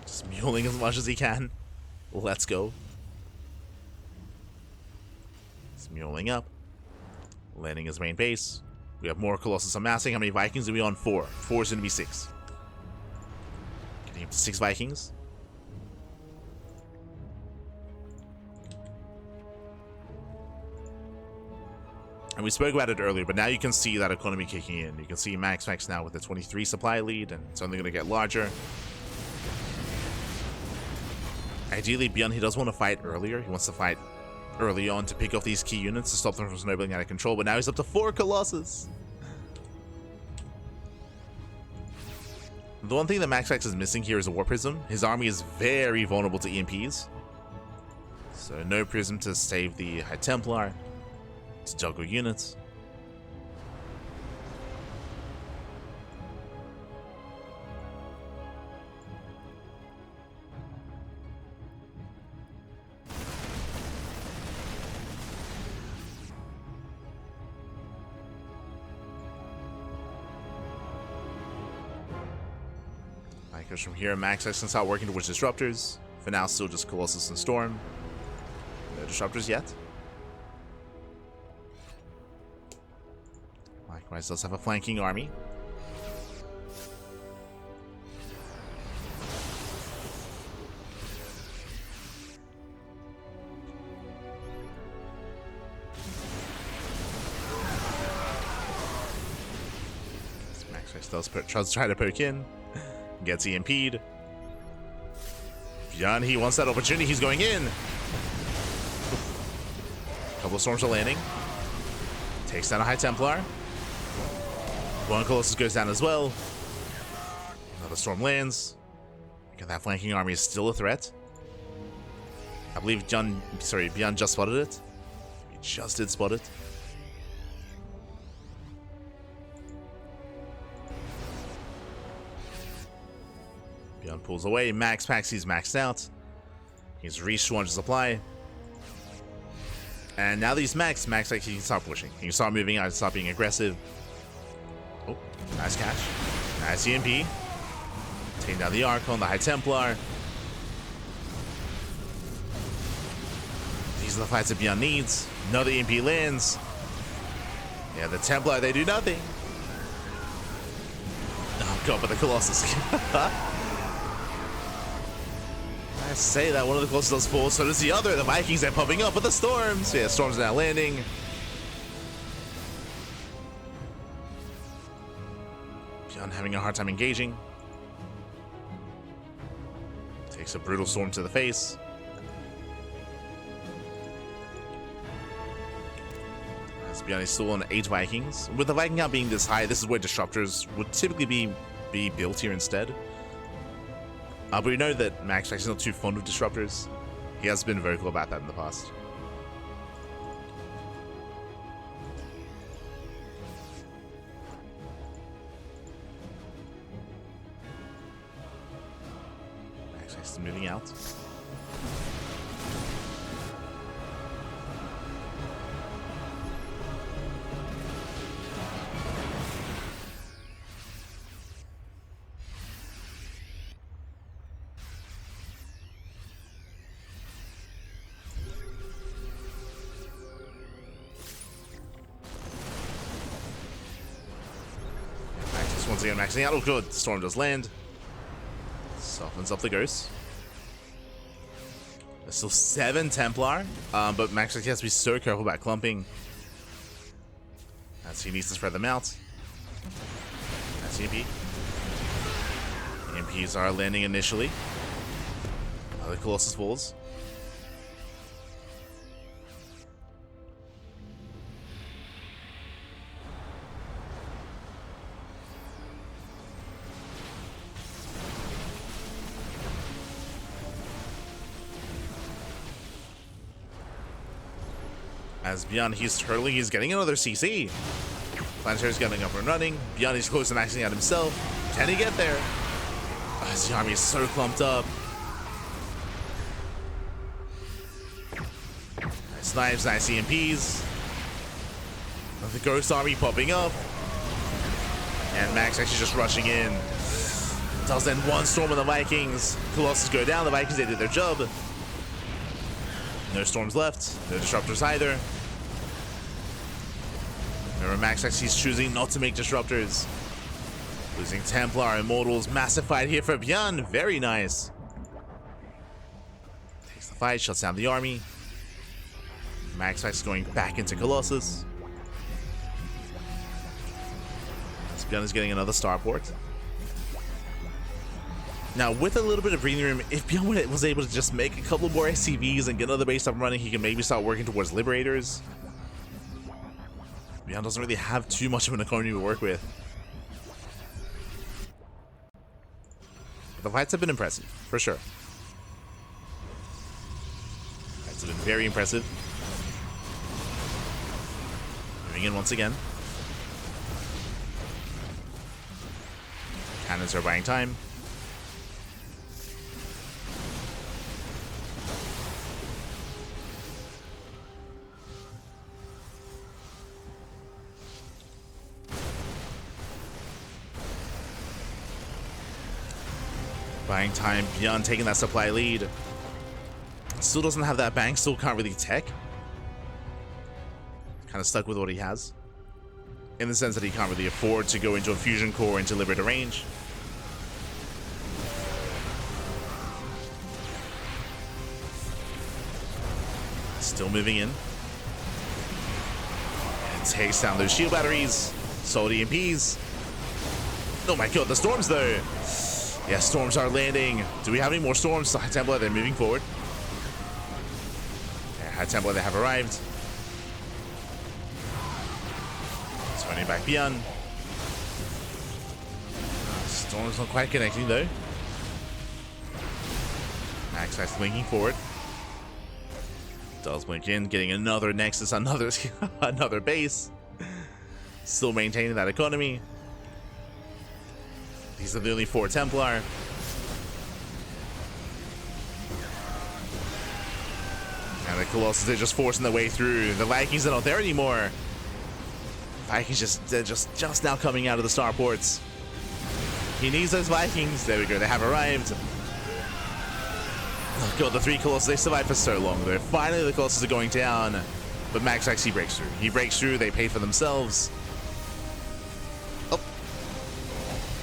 Just muling as much as he can. Let's go. He's muling up, landing his main base. We have more Colossus amassing. How many Vikings are we on? 4. 4 is going to be 6. Getting up to 6 Vikings. And we spoke about it earlier, but now you can see that economy kicking in. You can see MaxPax now with the 23 supply lead, and it's only going to get larger. Ideally, ByuN, he does want to fight earlier. He wants to fight early on to pick off these key units to stop them from snowballing out of control, but now he's up to 4 Colossus. The one thing that MaxPax is missing here is a War Prism. His army is very vulnerable to EMPs. So no Prism to save the High Templar. To juggle units. Because from here, MaxPax can start working towards disruptors. For now, still just Colossus and Storm. No disruptors yet. Likewise, does have a flanking army. MaxPax does try to poke in. Gets EMP'd. ByuN, he wants that opportunity. He's going in. Couple of storms are landing. Takes down a High Templar. One Colossus goes down as well. Another storm lands. Again, that flanking army is still a threat. I believe ByuN just spotted it. He just did spot it. ByuN pulls away. MaxPax, he's maxed out. He's reached 200 supply. And now that he's maxed, MaxPax, he can start pushing. He can start moving out, start being aggressive. Oh, nice catch. Nice EMP. Taking down the Archon, the High Templar. These are the fights that ByuN needs. Another EMP lands. Yeah, the Templar, they do nothing. Oh god, but the Colossus. I say that one of the Colossus does fall, so does the other. The Vikings are popping up with the Storms. Yeah, Storms are now landing. ByuN having a hard time engaging. Takes a brutal Storm to the face. As ByuN is still on 8 Vikings. With the Viking count being this high, this is where Disruptors would typically be built here instead. But we know that MaxPax is not too fond of Disruptors. He has been vocal about that in the past. MaxPax is moving out. Once again, maxing out. Oh, good. Storm does land. Softens up the Ghost. There's still 7 Templar, but MaxPax has to be so careful about clumping. As he needs to spread them out. That's EMP. EMPs are landing initially. The Colossus falls. As ByuN, he's turtling, he's getting another CC. Planetary's getting up and running. ByuN is close to maxing out himself. Can he get there? Oh, his army is so clumped up. Nice knives, nice EMPs. The Ghost army popping up. And Max actually just rushing in. Does then one Storm on the Vikings. Colossus go down, the Vikings, they did their job. No Storms left, no Disruptors either. Remember, MaxPax, he's choosing not to make Disruptors. Losing Templar, Immortals, massive fight here for ByuN. Very nice. Takes the fight, shuts down the army. MaxPax going back into Colossus. As ByuN is getting another starport. Now, with a little bit of breathing room, if ByuN was able to just make a couple more SCVs and get another base up and running, he can maybe start working towards Liberators. ByuN doesn't really have too much of an economy to work with. But the fights have been impressive, for sure. Fights have been very impressive. Moving in once again. Cannons are buying time. Buying time, ByuN taking that supply lead. Still doesn't have that bank, still can't really tech. Kind of stuck with what he has. In the sense that he can't really afford to go into a fusion core into Liberator range. Still moving in. And takes down those shield batteries. Sold EMPs. Oh my god, the Storms though. Yeah, Storms are landing. Do we have any more Storms? High Templar, they're moving forward. Yeah, High Templar, they have arrived. Turning back ByuN. Storms not quite connecting though. MaxPax blinking forward. Does blink in, getting another Nexus, another base. Still maintaining that economy. These are the only 4 Templar. And the Colossus, they're just forcing their way through. The Vikings are not there anymore. Vikings they're just now coming out of the starports. He needs those Vikings. There we go, they have arrived. Oh god, the 3 Colossus, they survived for so long though. Finally the Colossus are going down, but MaxPax, he breaks through. He breaks through, they pay for themselves. Oh,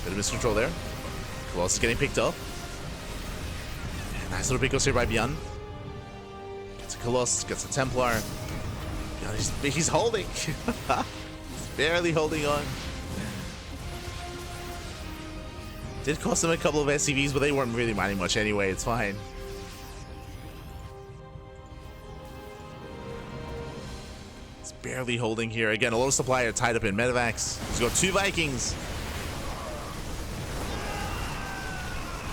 bit of miscontrol there. Colossus getting picked up. Nice little PiGosaur here by ByuN. Gets a Colossus, gets a Templar. God, he's holding. He's barely holding on. Did cost him a couple of SCVs, but they weren't really mining much anyway. It's fine. It's barely holding here. Again, a lot of supply are tied up in medevacs. He's got 2 Vikings.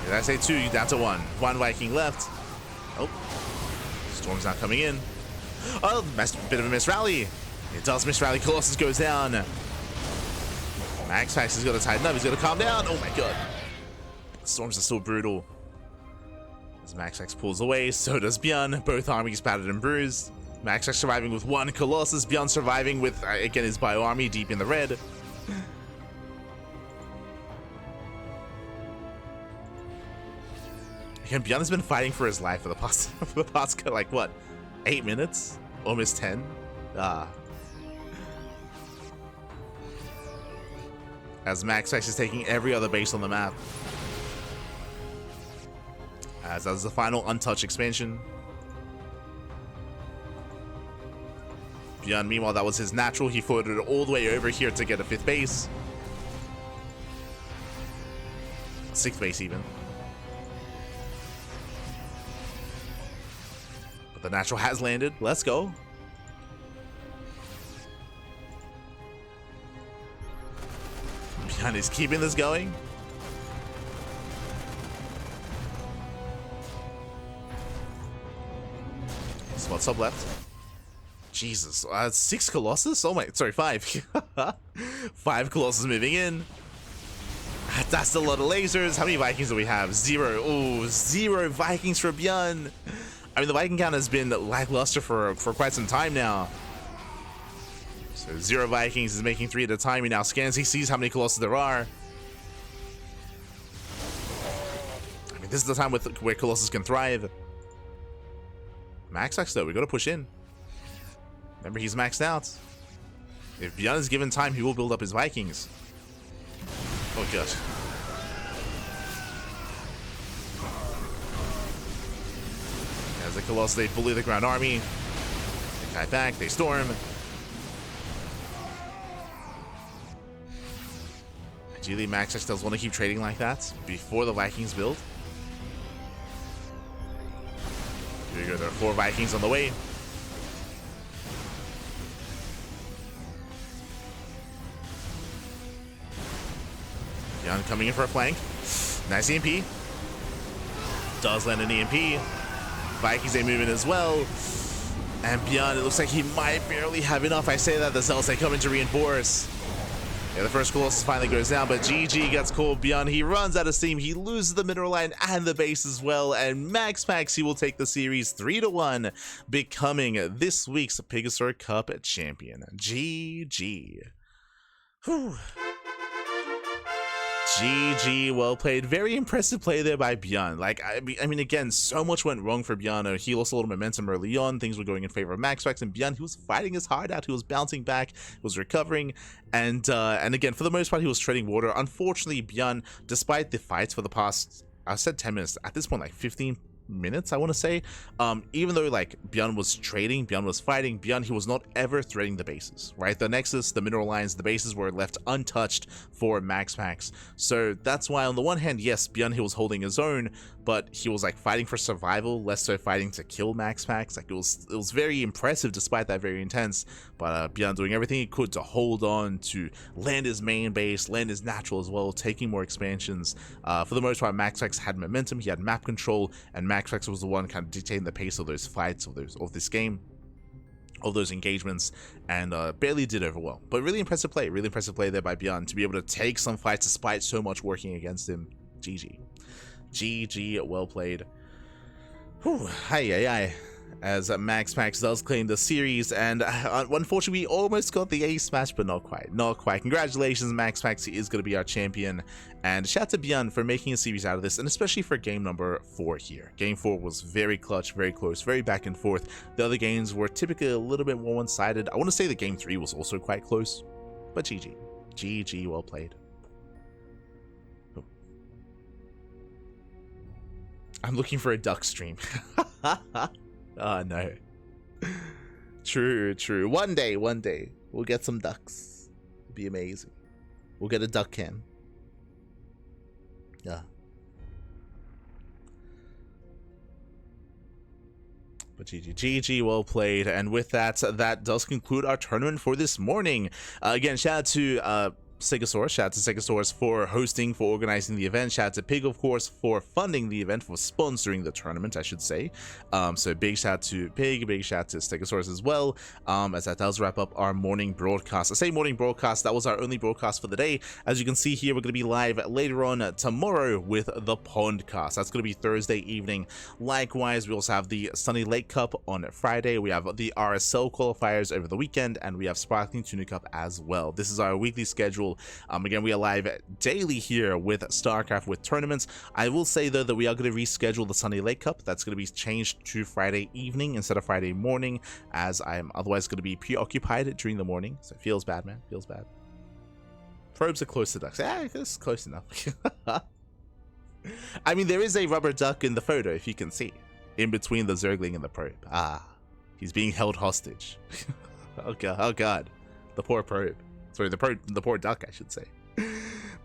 Did I say 2? You down to 1. 1 Viking left. Oh, Storm's not coming in. Oh, bit of a miss rally. It does miss rally. Colossus goes down. MaxPax has got to tighten up. He's got to calm down. Oh my god. The storms are still brutal. As MaxPax pulls away, so does ByuN. Both armies battered and bruised. MaxPax surviving with 1 Colossus. ByuN surviving with, again, his bio army deep in the red. Again, ByuN has been fighting for his life for the past like what, 8 minutes, almost 10. As MaxPax is taking every other base on the map. As that was the final untouched expansion. ByuN, meanwhile, that was his natural. He floated it all the way over here to get a 5th base. 6th base even. The natural has landed. Let's go. ByuN is keeping this going. What's up left? Jesus, 6 Colossus? Oh my, sorry, 5. 5 Colossus moving in. That's a lot of lasers. How many Vikings do we have? 0. Oh, 0 Vikings for ByuN. I mean, the Viking count has been lackluster for quite some time now. So 0 Vikings is making 3 at a time. He now scans. He sees how many Colossus there are. I mean, this is the time where Colossus can thrive. MaxPax though, we gotta push in. Remember, he's maxed out. If ByuN is given time, he will build up his Vikings. Oh gosh. As the Colossus, they bully the ground army. They kite back, they storm. Ideally, MaxPax does want to keep trading like that before the Vikings build. Here we go, there are 4 Vikings on the way. ByuN coming in for a flank. Nice EMP. Does land an EMP. Vikings, they move in as well. And ByuN, it looks like he might barely have enough. I say that the Zealots, they come in to reinforce. Yeah, the first Colossus finally goes down, but GG gets called. ByuN, he runs out of steam. He loses the mineral line and the base as well. And MaxPax, he will take the series 3-1, becoming this week's PiGosaur Cup champion. GG. Whew. GG, well played. Very impressive play there by ByuN. Like, I mean, again, so much went wrong for ByuN. He lost a little momentum early on. Things were going in favor of MaxPax, and ByuN, he was fighting his heart out. He was bouncing back, he was recovering, and again, for the most part, he was treading water. Unfortunately, ByuN, despite the fights for the past, I said 10 minutes, at this point, like 15 minutes, I want to say, even though like ByuN was trading, ByuN was fighting, ByuN, he was not ever threatening the bases, right? The nexus, the mineral lines, the bases were left untouched for MaxPax. So that's why on the one hand, yes, ByuN, he was holding his own, but he was like fighting for survival, less so fighting to kill MaxPax. Like it was very impressive despite that, very intense. But ByuN doing everything he could to hold on, to land his main base, land his natural as well, taking more expansions. For the most part, MaxPax had momentum, he had map control, and MaxPax was the one kind of dictating the pace of those fights, of this game, of those engagements, and barely did over well. But really impressive play there by ByuN to be able to take some fights despite so much working against him. GG. GG, well played. Whew, hi. as MaxPax does claim the series, and unfortunately we almost got the ace match, but not quite, not quite. Congratulations, MaxPax, he is going to be our champion, and shout out to ByuN for making a series out of this, and especially for game number 4 here. Game 4 was very clutch, very close, very back and forth. The other games were typically a little bit more one-sided. I want to say the game 3 was also quite close, but GG, well played. Oh. I'm looking for a duck stream. Oh no. True. One day we'll get some ducks. It'll be amazing. We'll get a duck cam. Yeah. But GG, well played. And with that, that does conclude our tournament for this morning. Again, shout out to PiGosaur, shout out to PiGosaur for hosting, for organizing the event. Shout out to Pig, of course, for funding the event, for sponsoring the tournament, I should say. So big shout out to Pig, big shout out to PiGosaur as well, as that does wrap up our morning broadcast. I say morning broadcast, that was our only broadcast for the day. As you can see here, we're going to be live later on tomorrow with the Pondcast. That's going to be Thursday evening. Likewise, we also have the Sunny Lake Cup on Friday. We have the RSL qualifiers over the weekend, and we have Sparkling Tuna Cup as well. This is our weekly schedule. Again, we are live daily here with StarCraft with tournaments. I will say though that we are going to reschedule the Sunny Lake Cup. That's going to be changed to Friday evening instead of Friday morning, as I'm otherwise going to be preoccupied during the morning. So it feels bad, man. Feels bad. Probes are close to ducks. Yeah, it's close enough. I mean, there is a rubber duck in the photo, if you can see, in between the Zergling and the probe. Ah, he's being held hostage. Oh god, the poor probe. Sorry, the poor duck, I should say.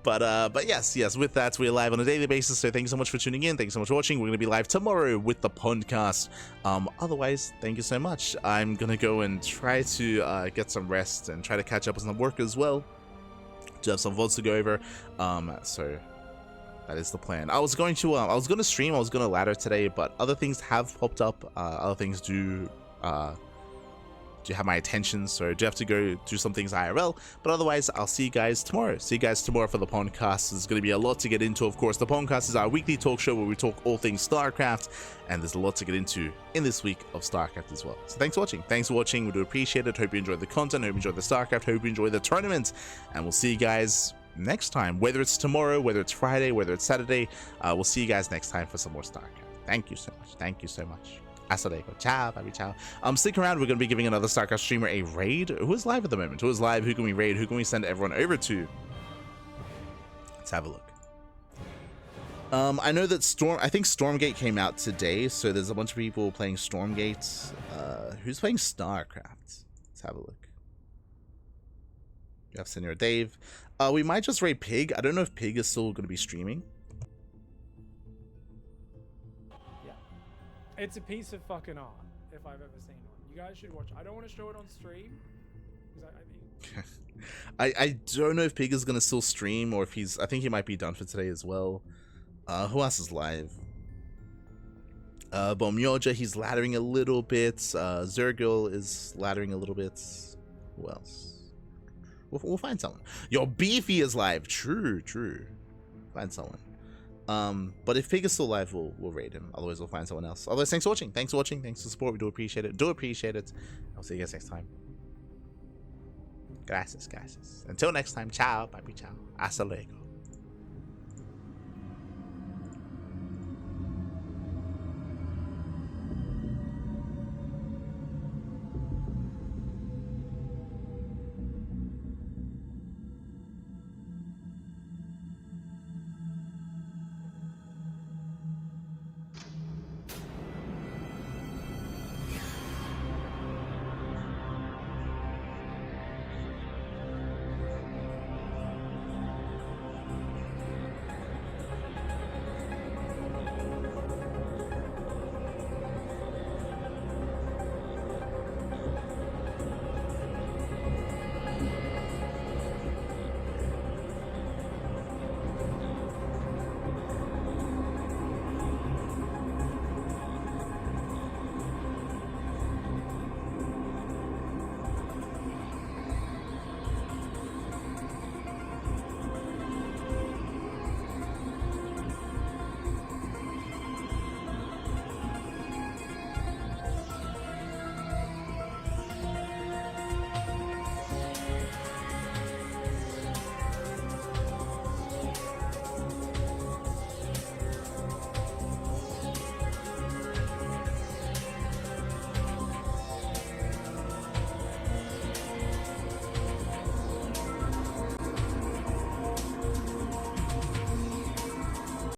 But yes, with that, we're live on a daily basis, so thank you so much for tuning in. Thank you so much for watching. We're going to be live tomorrow with the Pondcast. Otherwise, thank you so much. I'm going to go and try to get some rest and try to catch up with some work as well. To have some VODs to go over. So that is the plan. I was going to stream, I was going to ladder today, but other things have popped up. Other things do have my attention, so I do have to go do some things IRL, but otherwise I'll see you guys tomorrow. See you guys tomorrow for the Pondcast. There's going to be a lot to get into, of course. The Pondcast is our weekly talk show where we talk all things StarCraft, and there's a lot to get into in this week of StarCraft as well. So thanks for watching. We do appreciate it. Hope you enjoyed the content, hope you enjoyed the StarCraft, hope you enjoyed the tournament, and we'll see you guys next time, whether it's tomorrow, whether it's Friday, whether it's Saturday. We'll see you guys next time for some more StarCraft. Thank you so much. Hasta luego. Ciao, baby, ciao. Stick around. We're going to be giving another StarCraft streamer a raid. Who is live at the moment? Who is live? Who can we raid? Who can we send everyone over to? Let's have a look. I know that I think Stormgate came out today, so there's a bunch of people playing Stormgate. Who's playing StarCraft? Let's have a look. You have Senor Dave. We might just raid Pig. I don't know if Pig is still going to be streaming. It's a piece of fucking art, if I've ever seen one. You guys should watch. I don't want to show it on stream, because I don't know if Pig is gonna still stream, or if I think he might be done for today as well. Who else is live? Bomyoja, he's laddering a little bit. Zergil is laddering a little bit. Who else? We'll find someone. Yo, Beefy is live. True. Find someone. But if Pig is still live, we'll raid him. Otherwise, we'll find someone else. Otherwise, thanks for watching. Thanks for the support. We do appreciate it. I'll see you guys next time. Gracias. Until next time, ciao, baby, ciao. Hasta luego.